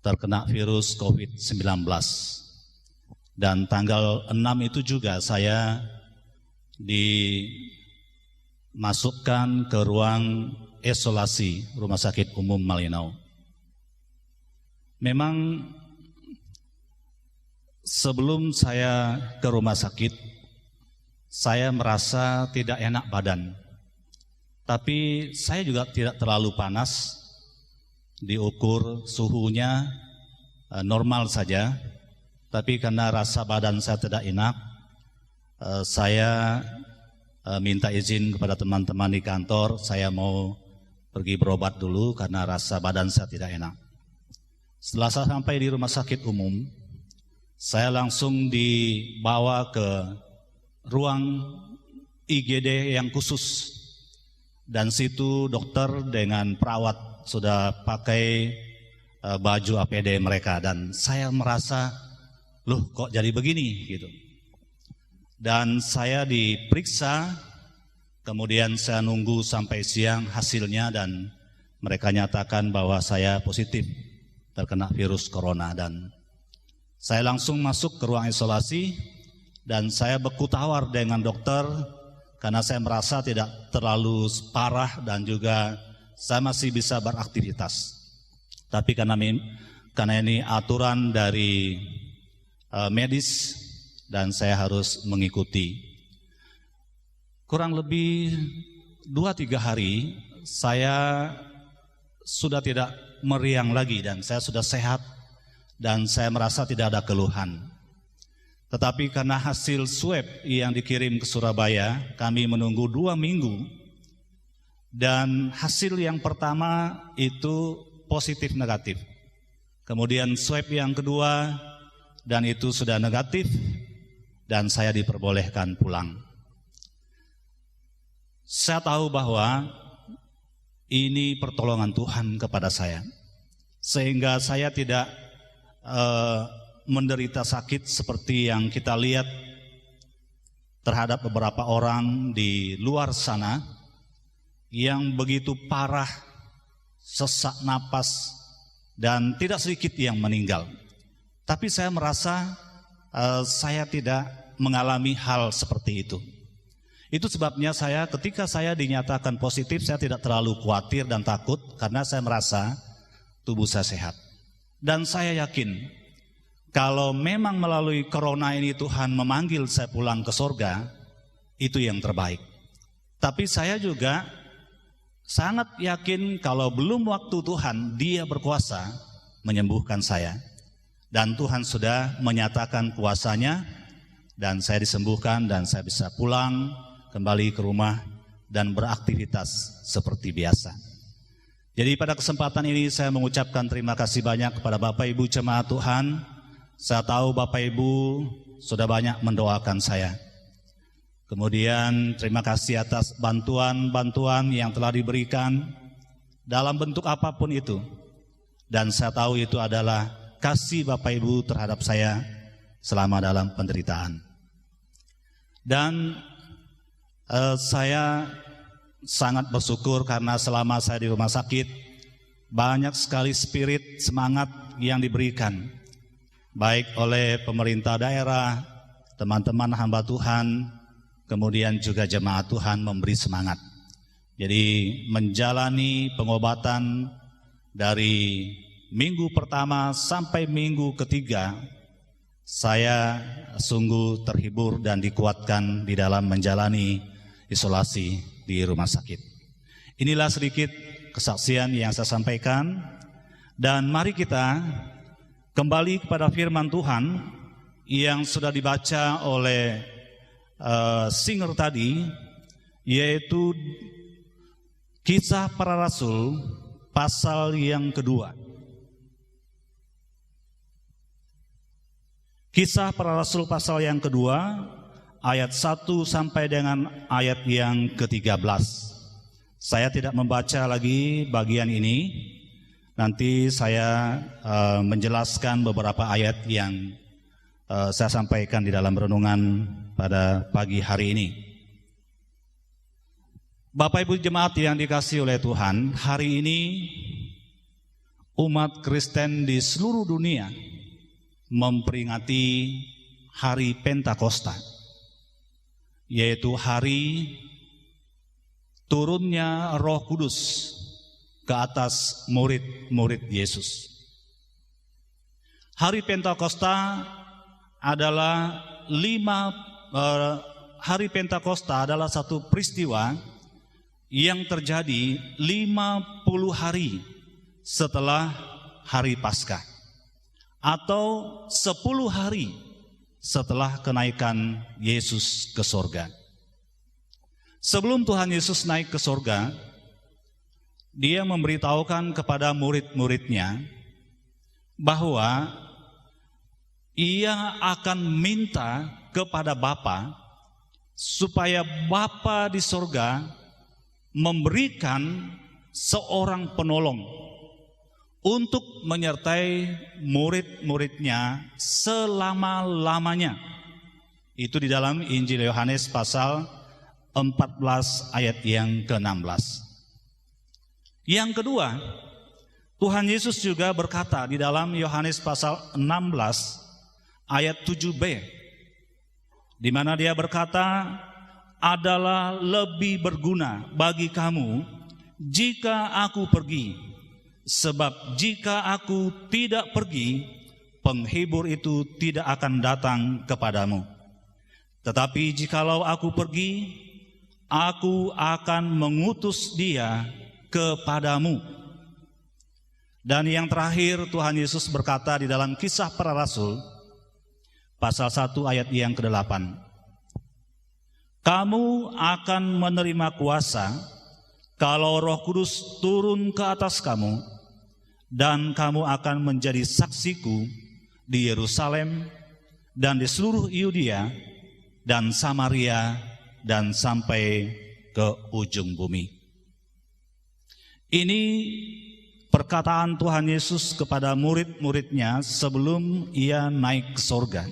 Speaker 6: terkena virus COVID-19. Dan tanggal 6 itu juga saya dimasukkan ke ruang isolasi Rumah Sakit Umum Malinau. Memang sebelum saya ke rumah sakit, saya merasa tidak enak badan. Tapi saya juga tidak terlalu panas, diukur suhunya normal saja. Tapi karena rasa badan saya tidak enak, saya minta izin kepada teman-teman di kantor, saya mau pergi berobat dulu karena rasa badan saya tidak enak. Setelah saya sampai di rumah sakit umum, saya langsung dibawa ke ruang IGD yang khusus. Dan situ dokter dengan perawat sudah pakai baju APD mereka. Dan saya merasa, loh kok jadi begini gitu. Dan saya diperiksa, kemudian saya nunggu sampai siang hasilnya dan mereka nyatakan bahwa saya positif terkena virus corona. Dan saya langsung masuk ke ruang isolasi dan saya beku tawar dengan dokter karena saya merasa tidak terlalu parah dan juga saya masih bisa beraktivitas. Tapi karena ini aturan dari medis dan saya harus mengikuti. Kurang lebih 2-3 hari saya sudah tidak meriang lagi dan saya sudah sehat dan saya merasa tidak ada keluhan. Tetapi karena hasil swab yang dikirim ke Surabaya, kami menunggu 2 minggu dan hasil yang pertama itu positif negatif. Kemudian swab yang kedua dan itu sudah negatif dan saya diperbolehkan pulang. Saya tahu bahwa ini pertolongan Tuhan kepada saya, sehingga saya tidak menderita sakit seperti yang kita lihat terhadap beberapa orang di luar sana yang begitu parah, sesak napas, dan tidak sedikit yang meninggal. Tapi saya merasa saya tidak mengalami hal seperti itu. Itu sebabnya ketika saya dinyatakan positif, saya tidak terlalu khawatir dan takut karena saya merasa tubuh saya sehat. Dan saya yakin kalau memang melalui corona ini Tuhan memanggil saya pulang ke sorga, itu yang terbaik. Tapi saya juga sangat yakin kalau belum waktu Tuhan, Dia berkuasa menyembuhkan saya. Dan Tuhan sudah menyatakan kuasanya dan saya disembuhkan dan saya bisa pulang kembali ke rumah dan beraktivitas seperti biasa. Jadi pada kesempatan ini saya mengucapkan terima kasih banyak kepada Bapak Ibu jemaat Tuhan. Saya tahu Bapak Ibu sudah banyak mendoakan saya. Kemudian terima kasih atas bantuan-bantuan yang telah diberikan dalam bentuk apapun itu. Dan saya tahu itu adalah kasih Bapak Ibu terhadap saya selama dalam penderitaan. Dan saya sangat bersyukur karena selama saya di rumah sakit banyak sekali spirit semangat yang diberikan baik oleh pemerintah daerah, teman-teman hamba Tuhan, kemudian juga jemaat Tuhan memberi semangat. Jadi menjalani pengobatan dari minggu pertama sampai minggu ketiga, saya sungguh terhibur dan dikuatkan di dalam menjalani isolasi di rumah sakit. Inilah sedikit kesaksian yang saya sampaikan, dan mari kita kembali kepada firman Tuhan yang sudah dibaca oleh singer tadi, yaitu Kisah Para Rasul pasal yang kedua. Kisah Para Rasul pasal yang kedua, ayat 1 sampai dengan ayat yang ke-13. Saya tidak membaca lagi bagian ini. Nanti saya menjelaskan beberapa ayat yang saya sampaikan di dalam renungan pada pagi hari ini. Bapak Ibu jemaat yang dikasihi oleh Tuhan, hari ini umat Kristen di seluruh dunia memperingati hari Pentakosta, yaitu hari turunnya Roh Kudus ke atas murid-murid Yesus. Hari Pentakosta adalah hari Pentakosta adalah satu peristiwa yang terjadi 50 hari setelah hari Paskah, atau 10 hari setelah kenaikan Yesus ke sorga. Sebelum Tuhan Yesus naik ke sorga, Dia memberitahukan kepada murid-muridnya bahwa Ia akan minta kepada Bapa supaya Bapa di sorga memberikan seorang penolong untuk menyertai murid-muridnya selama-lamanya. Itu di dalam Injil Yohanes pasal 14 ayat yang ke-16. Yang kedua, Tuhan Yesus juga berkata di dalam Yohanes pasal 16 ayat 7b, di mana Dia berkata, adalah lebih berguna bagi kamu jika aku pergi, sebab jika aku tidak pergi, penghibur itu tidak akan datang kepadamu. Tetapi jikalau aku pergi, aku akan mengutus Dia kepadamu. Dan yang terakhir, Tuhan Yesus berkata di dalam Kisah Para Rasul pasal 1 ayat yang ke-8, kamu akan menerima kuasa kalau Roh Kudus turun ke atas kamu, dan kamu akan menjadi saksiku di Yerusalem dan di seluruh Yudea dan Samaria dan sampai ke ujung bumi. Ini perkataan Tuhan Yesus kepada murid-muridnya sebelum Ia naik ke sorga.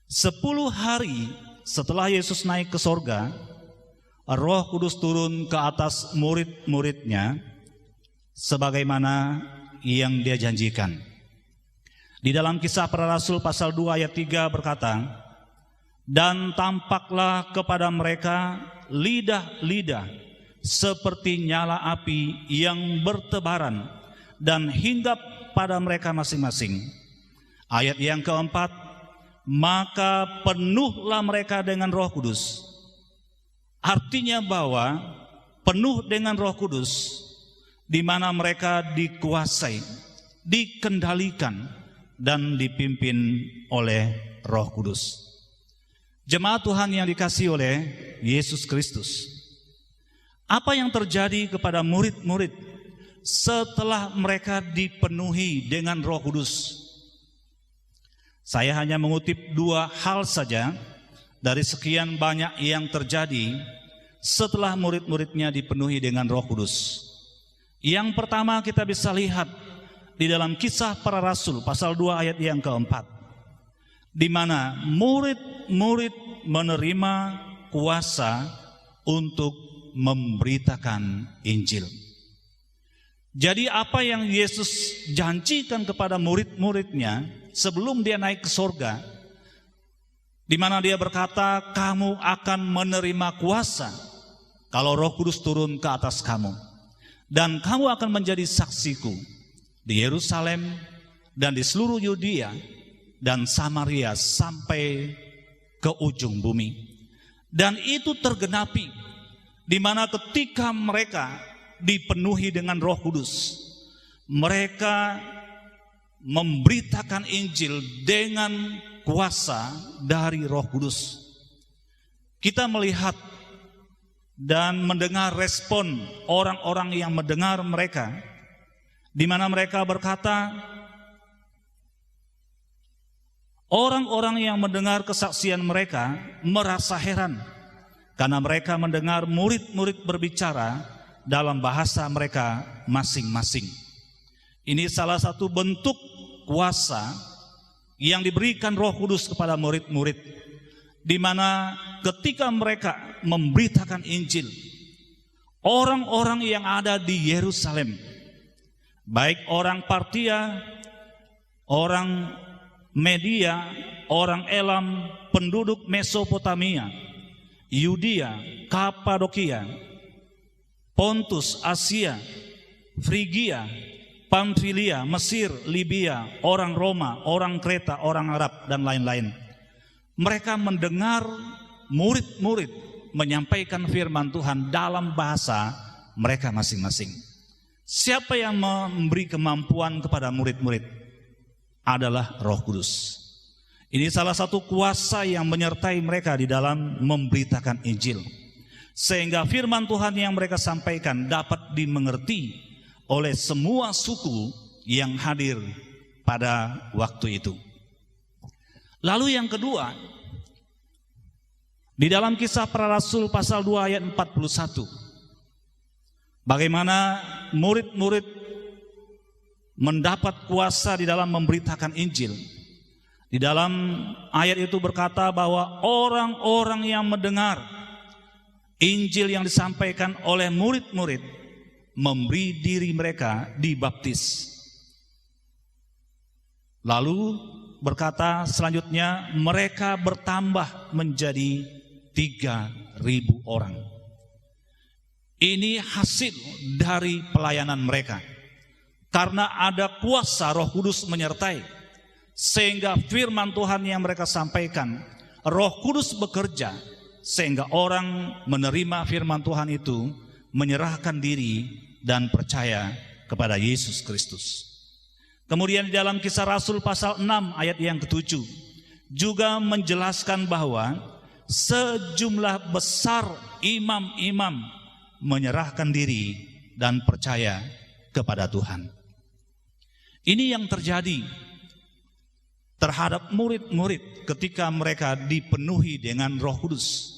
Speaker 6: 10 hari setelah Yesus naik ke sorga, Roh Kudus turun ke atas murid-muridnya sebagaimana yang Dia janjikan. Di dalam Kisah Para Rasul pasal 2 ayat 3 berkata, dan tampaklah kepada mereka lidah-lidah seperti nyala api yang bertebaran dan hinggap pada mereka masing-masing. Ayat yang keempat, maka penuhlah mereka dengan Roh Kudus. Artinya bahwa penuh dengan Roh Kudus, di mana mereka dikuasai, dikendalikan, dan dipimpin oleh Roh Kudus. Jemaat Tuhan yang dikasihi oleh Yesus Kristus, apa yang terjadi kepada murid-murid setelah mereka dipenuhi dengan Roh Kudus? Saya hanya mengutip 2 hal saja dari sekian banyak yang terjadi setelah murid-muridnya dipenuhi dengan Roh Kudus. Yang pertama kita bisa lihat di dalam Kisah Para Rasul pasal 2 ayat yang keempat, di mana murid-murid menerima kuasa untuk memberitakan Injil. Jadi apa yang Yesus janjikan kepada murid-muridnya sebelum Dia naik ke sorga, di mana Dia berkata, kamu akan menerima kuasa kalau Roh Kudus turun ke atas kamu, dan kamu akan menjadi saksiku di Yerusalem dan di seluruh Yudea dan Samaria sampai ke ujung bumi. Dan itu tergenapi di mana ketika mereka dipenuhi dengan Roh Kudus, mereka memberitakan Injil dengan kuasa dari Roh Kudus. Kita melihat dan mendengar respon orang-orang yang mendengar mereka, di mana mereka berkata, orang-orang yang mendengar kesaksian mereka merasa heran karena mereka mendengar murid-murid berbicara dalam bahasa mereka masing-masing. Ini salah satu bentuk kuasa yang diberikan Roh Kudus kepada murid-murid, di mana ketika mereka memberitakan Injil, orang-orang yang ada di Yerusalem, baik orang Partia, orang Media, orang Elam, penduduk Mesopotamia, Yudea, Kapadokia, Pontus, Asia, Frigia, Pamfilia, Mesir, Libya, orang Roma, orang Kreta, orang Arab, dan lain-lain. Mereka mendengar murid-murid menyampaikan firman Tuhan dalam bahasa mereka masing-masing. Siapa yang memberi kemampuan kepada murid-murid? Adalah Roh Kudus. Ini salah satu kuasa yang menyertai mereka di dalam memberitakan Injil, sehingga firman Tuhan yang mereka sampaikan dapat dimengerti oleh semua suku yang hadir pada waktu itu. Lalu yang kedua, di dalam Kisah Para Rasul pasal 2 ayat 41, bagaimana murid-murid mendapat kuasa di dalam memberitakan Injil. Di dalam ayat itu berkata bahwa orang-orang yang mendengar Injil yang disampaikan oleh murid-murid memberi diri mereka dibaptis. Lalu berkata selanjutnya, mereka bertambah menjadi 3.000 orang. Ini hasil dari pelayanan mereka, karena ada kuasa Roh Kudus menyertai, sehingga firman Tuhan yang mereka sampaikan, Roh Kudus bekerja, sehingga orang menerima firman Tuhan itu, menyerahkan diri dan percaya kepada Yesus Kristus. Kemudian di dalam Kisah Rasul pasal 6 ayat yang ke-7 juga menjelaskan bahwa sejumlah besar imam-imam menyerahkan diri dan percaya kepada Tuhan. Ini yang terjadi terhadap murid-murid ketika mereka dipenuhi dengan Roh Kudus.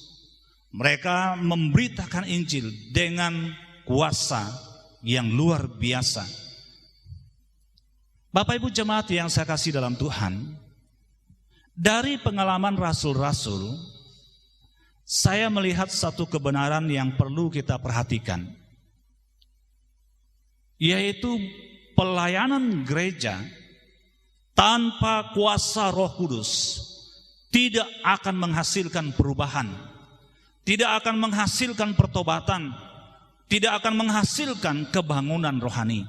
Speaker 6: Mereka memberitakan Injil dengan kuasa yang luar biasa. Bapak Ibu jemaat yang saya kasih dalam Tuhan, dari pengalaman rasul-rasul, saya melihat satu kebenaran yang perlu kita perhatikan, yaitu pelayanan gereja tanpa kuasa Roh Kudus tidak akan menghasilkan perubahan, tidak akan menghasilkan pertobatan, tidak akan menghasilkan kebangunan rohani.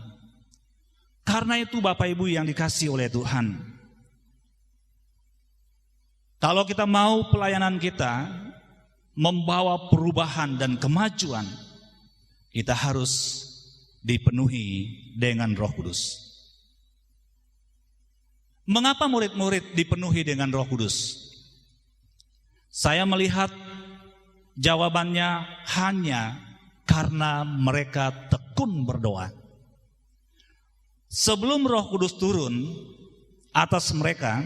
Speaker 6: Karena itu Bapak Ibu yang dikasihi oleh Tuhan, kalau kita mau pelayanan kita membawa perubahan dan kemajuan, kita harus dipenuhi dengan Roh Kudus. Mengapa murid-murid dipenuhi dengan Roh Kudus? Saya melihat jawabannya hanya karena mereka tekun berdoa. Sebelum Roh Kudus turun atas mereka,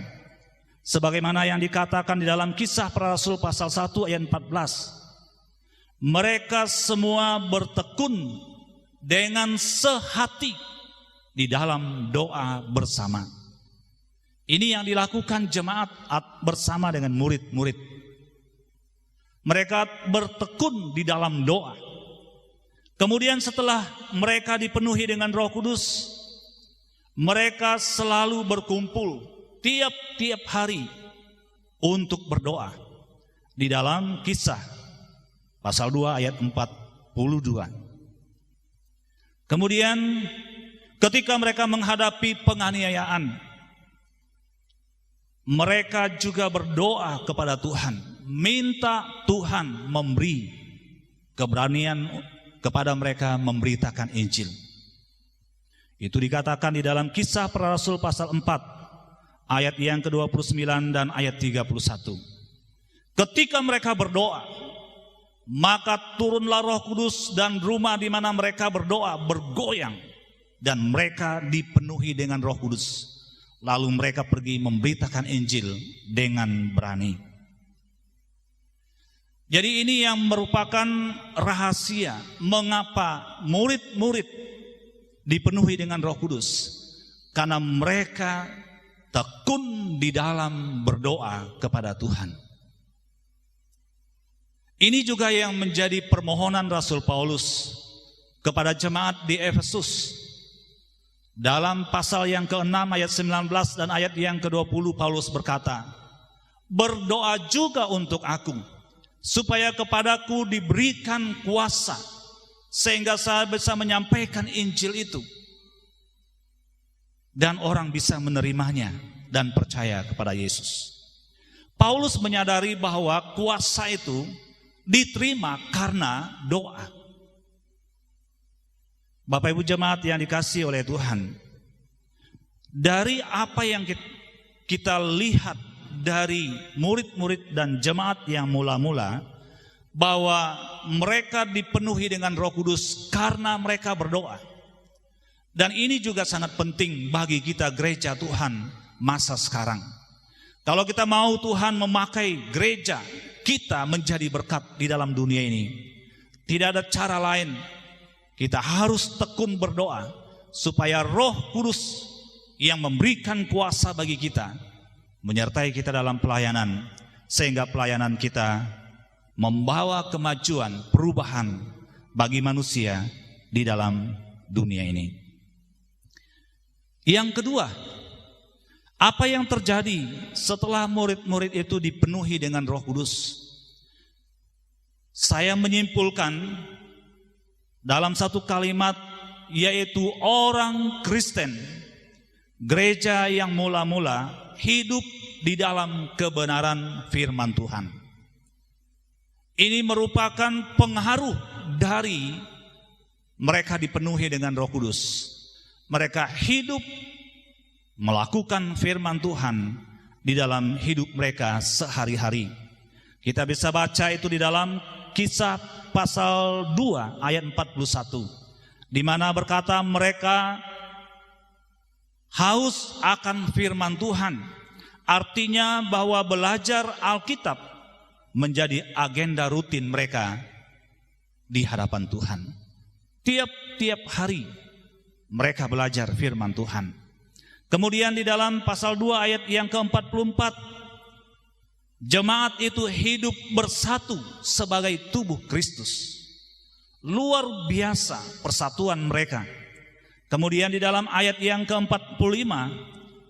Speaker 6: sebagaimana yang dikatakan di dalam Kisah Para Rasul pasal 1 ayat 14, mereka semua bertekun dengan sehati di dalam doa bersama. Ini yang dilakukan jemaat bersama dengan murid-murid. Mereka bertekun di dalam doa. Kemudian setelah mereka dipenuhi dengan Roh Kudus, mereka selalu berkumpul tiap-tiap hari untuk berdoa. Di dalam Kisah pasal 2 ayat 42. Kemudian ketika mereka menghadapi penganiayaan, mereka juga berdoa kepada Tuhan, minta Tuhan memberi keberanian kepada mereka memberitakan Injil. Itu dikatakan di dalam Kisah Para Rasul pasal 4 ayat yang ke-29 dan ayat 31. Ketika mereka berdoa, maka turunlah Roh Kudus dan rumah di mana mereka berdoa bergoyang, dan mereka dipenuhi dengan Roh Kudus. Lalu mereka pergi memberitakan Injil dengan berani. Jadi ini yang merupakan rahasia mengapa murid-murid dipenuhi dengan Roh Kudus, karena mereka tekun di dalam berdoa kepada Tuhan. Ini juga yang menjadi permohonan Rasul Paulus kepada jemaat di Efesus. Dalam pasal yang ke-6 ayat 19 dan ayat yang ke-20, Paulus berkata, berdoa juga untuk aku, supaya kepadaku diberikan kuasa, sehingga saya bisa menyampaikan Injil itu, dan orang bisa menerimanya dan percaya kepada Yesus. Paulus menyadari bahwa kuasa itu diterima karena doa. Bapak Ibu jemaat yang dikasihi oleh Tuhan, dari apa yang kita lihat dari murid-murid dan jemaat yang mula-mula, bahwa mereka dipenuhi dengan Roh Kudus karena mereka berdoa. Dan ini juga sangat penting bagi kita gereja Tuhan masa sekarang. Kalau kita mau Tuhan memakai gereja kita menjadi berkat di dalam dunia ini, tidak ada cara lain. Kita harus tekun berdoa supaya Roh Kudus yang memberikan kuasa bagi kita menyertai kita dalam pelayanan, sehingga pelayanan kita membawa kemajuan, perubahan bagi manusia di dalam dunia ini. Yang kedua, apa yang terjadi setelah murid-murid itu dipenuhi dengan Roh Kudus? Saya menyimpulkan dalam satu kalimat, yaitu orang Kristen, gereja yang mula-mula hidup di dalam kebenaran firman Tuhan. Ini merupakan pengaruh dari mereka dipenuhi dengan Roh Kudus. Mereka hidup melakukan firman Tuhan di dalam hidup mereka sehari-hari. Kita bisa baca itu di dalam Kisah pasal 2 ayat 41, di mana berkata mereka haus akan firman Tuhan. Artinya bahwa belajar Alkitab menjadi agenda rutin mereka di hadapan Tuhan. Tiap-tiap hari mereka belajar firman Tuhan. Kemudian di dalam pasal 2 ayat yang ke-44, jemaat itu hidup bersatu sebagai tubuh Kristus. Luar biasa persatuan mereka. Kemudian di dalam ayat yang ke-45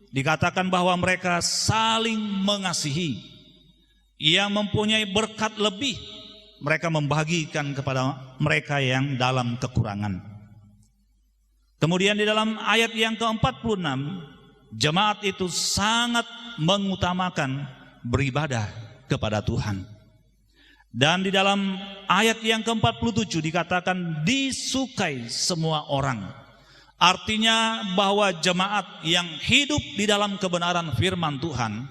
Speaker 6: dikatakan bahwa mereka saling mengasihi. Yang mempunyai berkat lebih, mereka membagikan kepada mereka yang dalam kekurangan. Kemudian di dalam ayat yang ke-46, jemaat itu sangat mengutamakan beribadah kepada Tuhan. Dan di dalam ayat yang ke-47 dikatakan disukai semua orang. Artinya bahwa jemaat yang hidup di dalam kebenaran firman Tuhan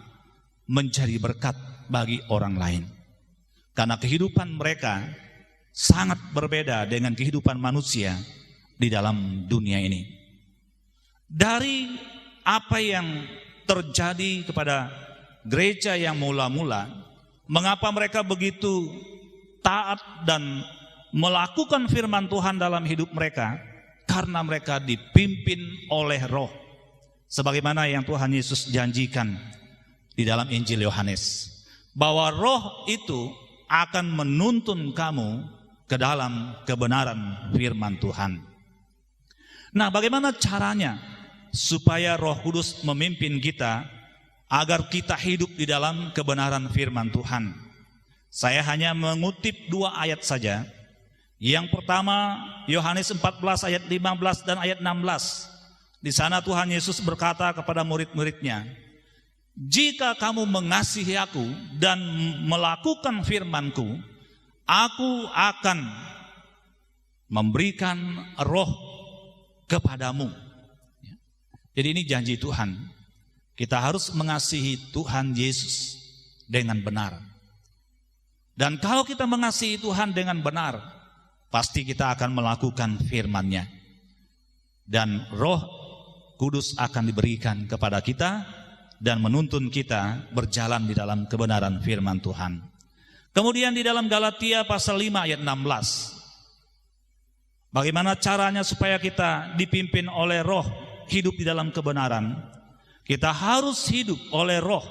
Speaker 6: menjadi berkat bagi orang lain. Karena kehidupan mereka sangat berbeda dengan kehidupan manusia di dalam dunia ini. Dari apa yang terjadi kepada gereja yang mula-mula, mengapa mereka begitu taat dan melakukan firman Tuhan dalam hidup mereka? Karena mereka dipimpin oleh Roh, sebagaimana yang Tuhan Yesus janjikan di dalam Injil Yohanes, bahwa Roh itu akan menuntun kamu ke dalam kebenaran firman Tuhan. Nah, bagaimana caranya supaya Roh Kudus memimpin kita agar kita hidup di dalam kebenaran firman Tuhan? Saya hanya mengutip 2 ayat saja. Yang pertama, Yohanes 14 ayat 15 dan ayat 16. Di sana Tuhan Yesus berkata kepada murid-muridnya, "Jika kamu mengasihi aku dan melakukan firman-Ku, aku akan memberikan Roh kepadamu." Jadi ini janji Tuhan. Kita harus mengasihi Tuhan Yesus dengan benar. Dan kalau kita mengasihi Tuhan dengan benar, pasti kita akan melakukan firman-Nya. Dan Roh Kudus akan diberikan kepada kita dan menuntun kita berjalan di dalam kebenaran firman Tuhan. Kemudian di dalam Galatia pasal 5 ayat 16. Bagaimana caranya supaya kita dipimpin oleh Roh hidup di dalam kebenaran? Kita harus hidup oleh Roh,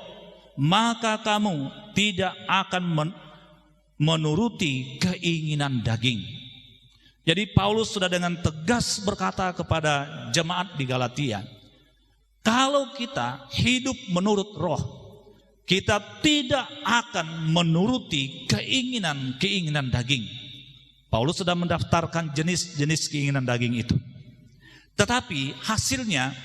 Speaker 6: maka kamu tidak akan menuruti keinginan daging. Jadi Paulus sudah dengan tegas berkata kepada jemaat di Galatia, kalau kita hidup menurut Roh, kita tidak akan menuruti keinginan-keinginan daging. Paulus sudah mendaftarkan jenis-jenis keinginan daging itu. Tetapi hasilnya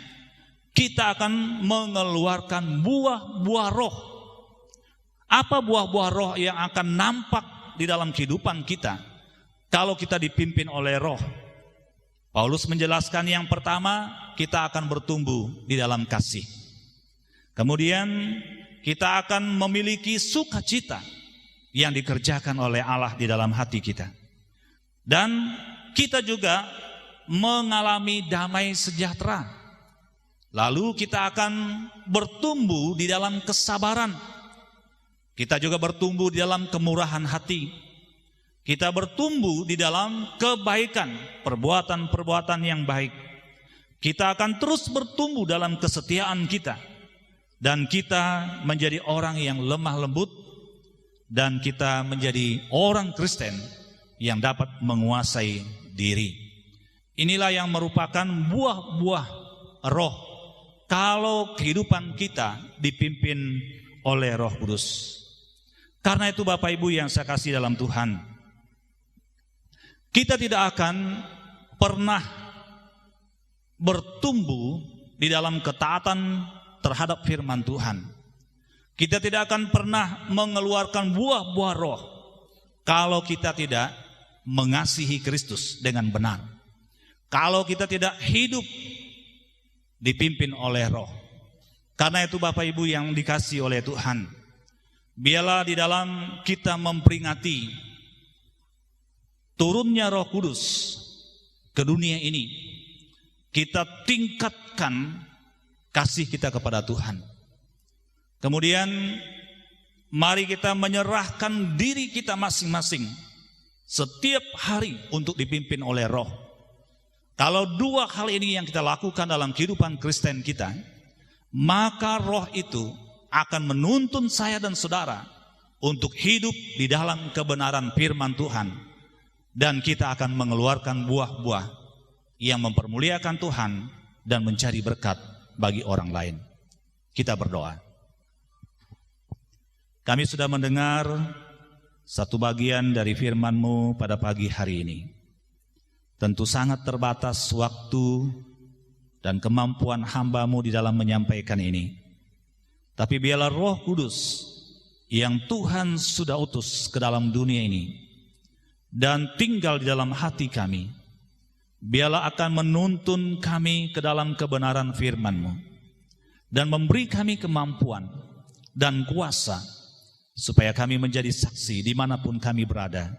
Speaker 6: kita akan mengeluarkan buah-buah roh. Apa buah-buah roh yang akan nampak di dalam kehidupan kita kalau kita dipimpin oleh roh? Paulus menjelaskan yang pertama, kita akan bertumbuh di dalam kasih. Kemudian kita akan memiliki sukacita yang dikerjakan oleh Allah di dalam hati kita. Dan kita juga mengalami damai sejahtera. Lalu kita akan bertumbuh di dalam kesabaran. Kita juga bertumbuh di dalam kemurahan hati. Kita bertumbuh di dalam kebaikan, perbuatan-perbuatan yang baik. Kita akan terus bertumbuh dalam kesetiaan kita. Dan kita menjadi orang yang lemah lembut. Dan kita menjadi orang Kristen yang dapat menguasai diri. Inilah yang merupakan buah-buah roh kalau kehidupan kita dipimpin oleh Roh Kudus. Karena itu Bapak Ibu yang saya kasih dalam Tuhan, kita tidak akan pernah bertumbuh di dalam ketaatan terhadap firman Tuhan. Kita tidak akan pernah mengeluarkan buah-buah roh kalau kita tidak mengasihi Kristus dengan benar. Kalau kita tidak hidup dipimpin oleh roh. Karena itu Bapak Ibu yang dikasihi oleh Tuhan, biarlah di dalam kita memperingati turunnya Roh Kudus ke dunia ini, kita tingkatkan kasih kita kepada Tuhan. Kemudian mari kita menyerahkan diri kita masing-masing setiap hari untuk dipimpin oleh roh. Kalau dua hal ini yang kita lakukan dalam kehidupan Kristen kita, maka roh itu akan menuntun saya dan saudara untuk hidup di dalam kebenaran firman Tuhan. Dan kita akan mengeluarkan buah-buah yang mempermuliakan Tuhan dan mencari berkat bagi orang lain. Kita berdoa. Kami sudah mendengar satu bagian dari firman-Mu pada pagi hari ini. Tentu sangat terbatas waktu dan kemampuan hamba-Mu di dalam menyampaikan ini. Tapi biarlah Roh Kudus yang Tuhan sudah utus ke dalam dunia ini dan tinggal di dalam hati kami, biarlah akan menuntun kami ke dalam kebenaran firman-Mu dan memberi kami kemampuan dan kuasa supaya kami menjadi saksi dimanapun kami berada.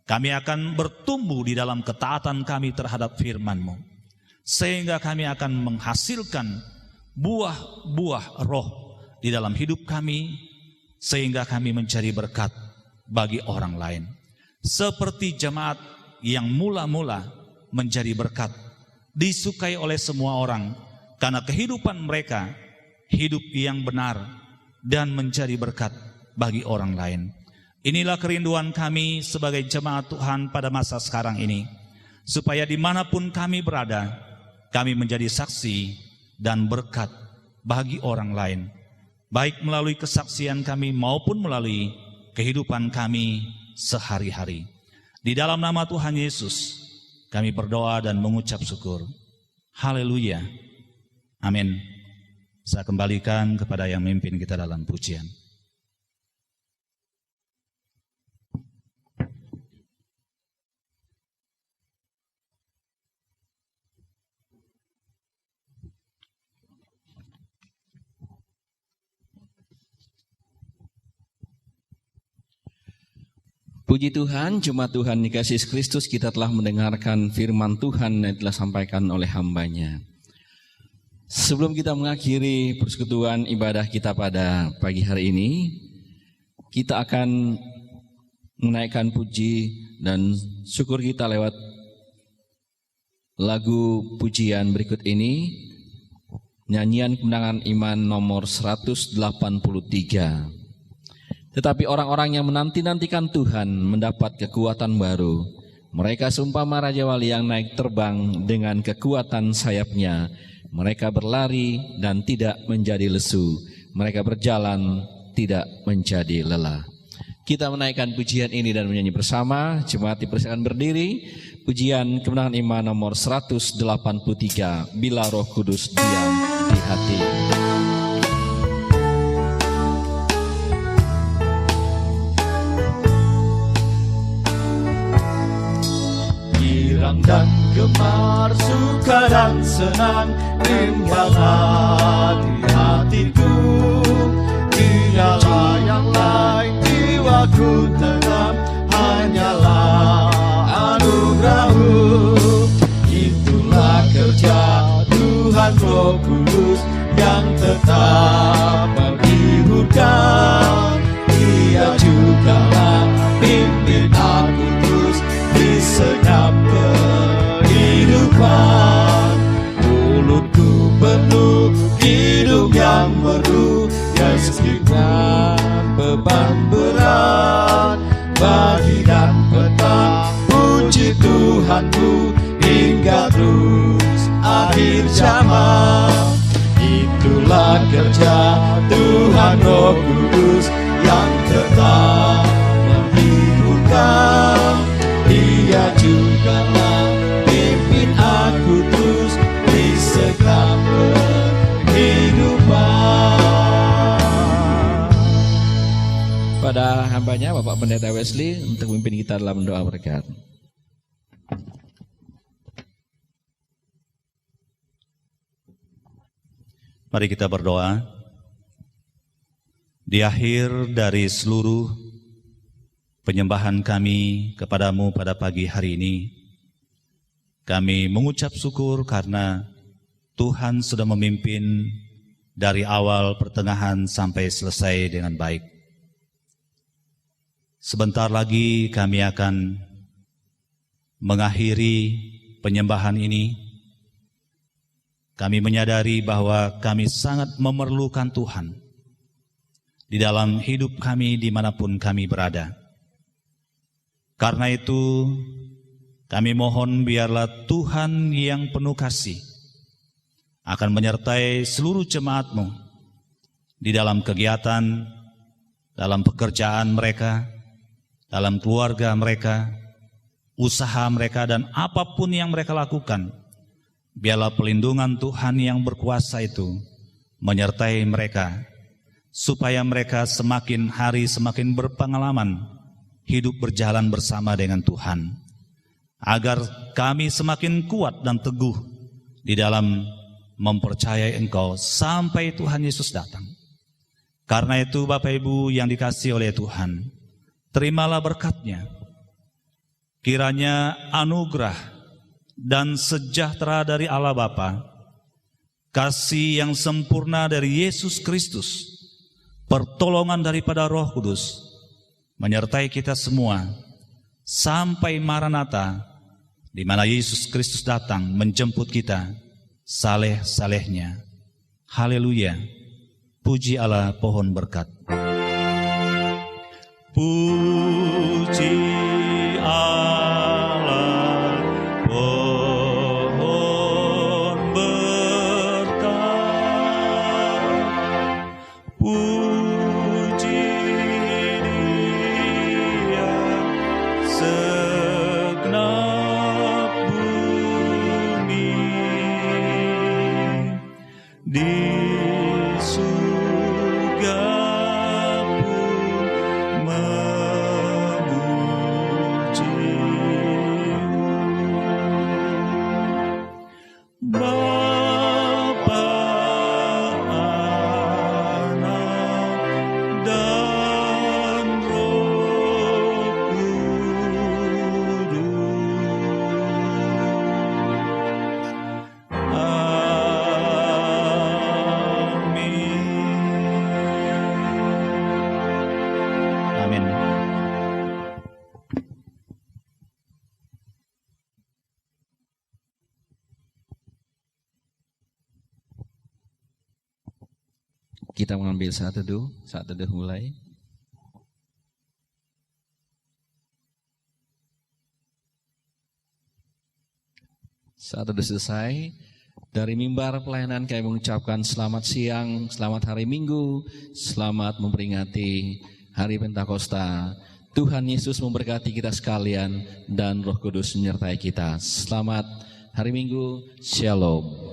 Speaker 6: Kami akan bertumbuh di dalam ketaatan kami terhadap firman-Mu, sehingga kami akan menghasilkan buah-buah roh di dalam hidup kami, sehingga kami mencari berkat bagi orang lain. Seperti jemaat yang mula-mula menjadi berkat, disukai oleh semua orang, karena kehidupan mereka hidup yang benar dan mencari berkat bagi orang lain. Inilah kerinduan kami sebagai jemaat Tuhan pada masa sekarang ini, supaya dimanapun kami berada, kami menjadi saksi dan berkat bagi orang lain, baik melalui kesaksian kami maupun melalui kehidupan kami sehari-hari. Di dalam nama Tuhan Yesus kami berdoa dan mengucap syukur. Haleluya. Amin. Saya kembalikan kepada yang memimpin kita dalam pujian.
Speaker 3: Puji Tuhan, jemaat Tuhan dikasihi Kristus, kita telah mendengarkan firman Tuhan yang telah disampaikan oleh hamba-Nya. Sebelum kita mengakhiri persekutuan ibadah kita pada pagi hari ini, kita akan menaikkan puji dan syukur kita lewat lagu pujian berikut ini, nyanyian kemenangan iman nomor 183. Tetapi orang-orang yang menanti-nantikan Tuhan mendapat kekuatan baru. Mereka seumpama Raja Wali yang naik terbang dengan kekuatan sayapnya. Mereka berlari dan tidak menjadi lesu. Mereka berjalan tidak menjadi lelah. Kita menaikkan pujian ini dan menyanyi bersama. Jemaat dipersilakan berdiri. Pujian Kemenangan Iman nomor 183, Bila Roh Kudus Diam di Hati.
Speaker 1: Girang dan gemar, suka dan senang tinggallah di hatiku. Tiadalah yang lain, jiwaku tenang, hanyalah anugerah-Mu. Itulah kerja Tuhan Roh Kudus yang tetap menghiburkan. Dia jugalah pimpin aku terus di senyap kehidupan. Mulutku penuh hidung yang merdu, Yesus ringan beban berat. Pagi dan petang puji Tuhanku hingga terus akhir zaman. Itulah kerja Tuhan Roh Kudus yang tetap menghiburkan. Dia jugalah pimpin aku terus di segenap kehidupan.
Speaker 3: Pada hambanya Bapak Pendeta Wesley untuk memimpin kita dalam doa berkat.
Speaker 6: Mari kita berdoa. Di akhir dari seluruh penyembahan kami kepadamu pada pagi hari ini, kami mengucap syukur karena Tuhan sudah memimpin dari awal pertengahan sampai selesai dengan baik. Sebentar lagi kami akan mengakhiri penyembahan ini. Kami menyadari bahwa kami sangat memerlukan Tuhan di dalam hidup kami dimanapun kami berada. Karena itu kami mohon biarlah Tuhan yang penuh kasih akan menyertai seluruh jemaat-Mu di dalam kegiatan, dalam pekerjaan mereka, dalam keluarga mereka, usaha mereka, dan apapun yang mereka lakukan. Biarlah pelindungan Tuhan yang berkuasa itu menyertai mereka, supaya mereka semakin hari semakin berpengalaman hidup berjalan bersama dengan Tuhan, agar kami semakin kuat dan teguh di dalam mempercayai Engkau sampai Tuhan Yesus datang. Karena itu Bapak Ibu yang dikasihi oleh Tuhan, terimalah berkat-Nya. Kiranya anugerah dan sejahtera dari Allah Bapa, kasih yang sempurna dari Yesus Kristus, pertolongan daripada Roh Kudus, menyertai kita semua sampai Maranatha, di mana Yesus Kristus datang menjemput kita saleh-salehnya. Haleluya. Puji Allah, pohon berkat. Puji Allah, pohon berkat. Puji Dia segenap bumi. Di surga pun memuji-Mu. Bapa, Anak, dan Roh Kudus. Amin.
Speaker 3: Kita mengambil saat teduh mulai. Saat teduh selesai Dari mimbar pelayanan kami mengucapkan selamat siang, selamat hari Minggu, selamat memperingati Hari Pentakosta. Tuhan Yesus memberkati kita sekalian dan Roh Kudus menyertai kita. Selamat hari Minggu, Shalom.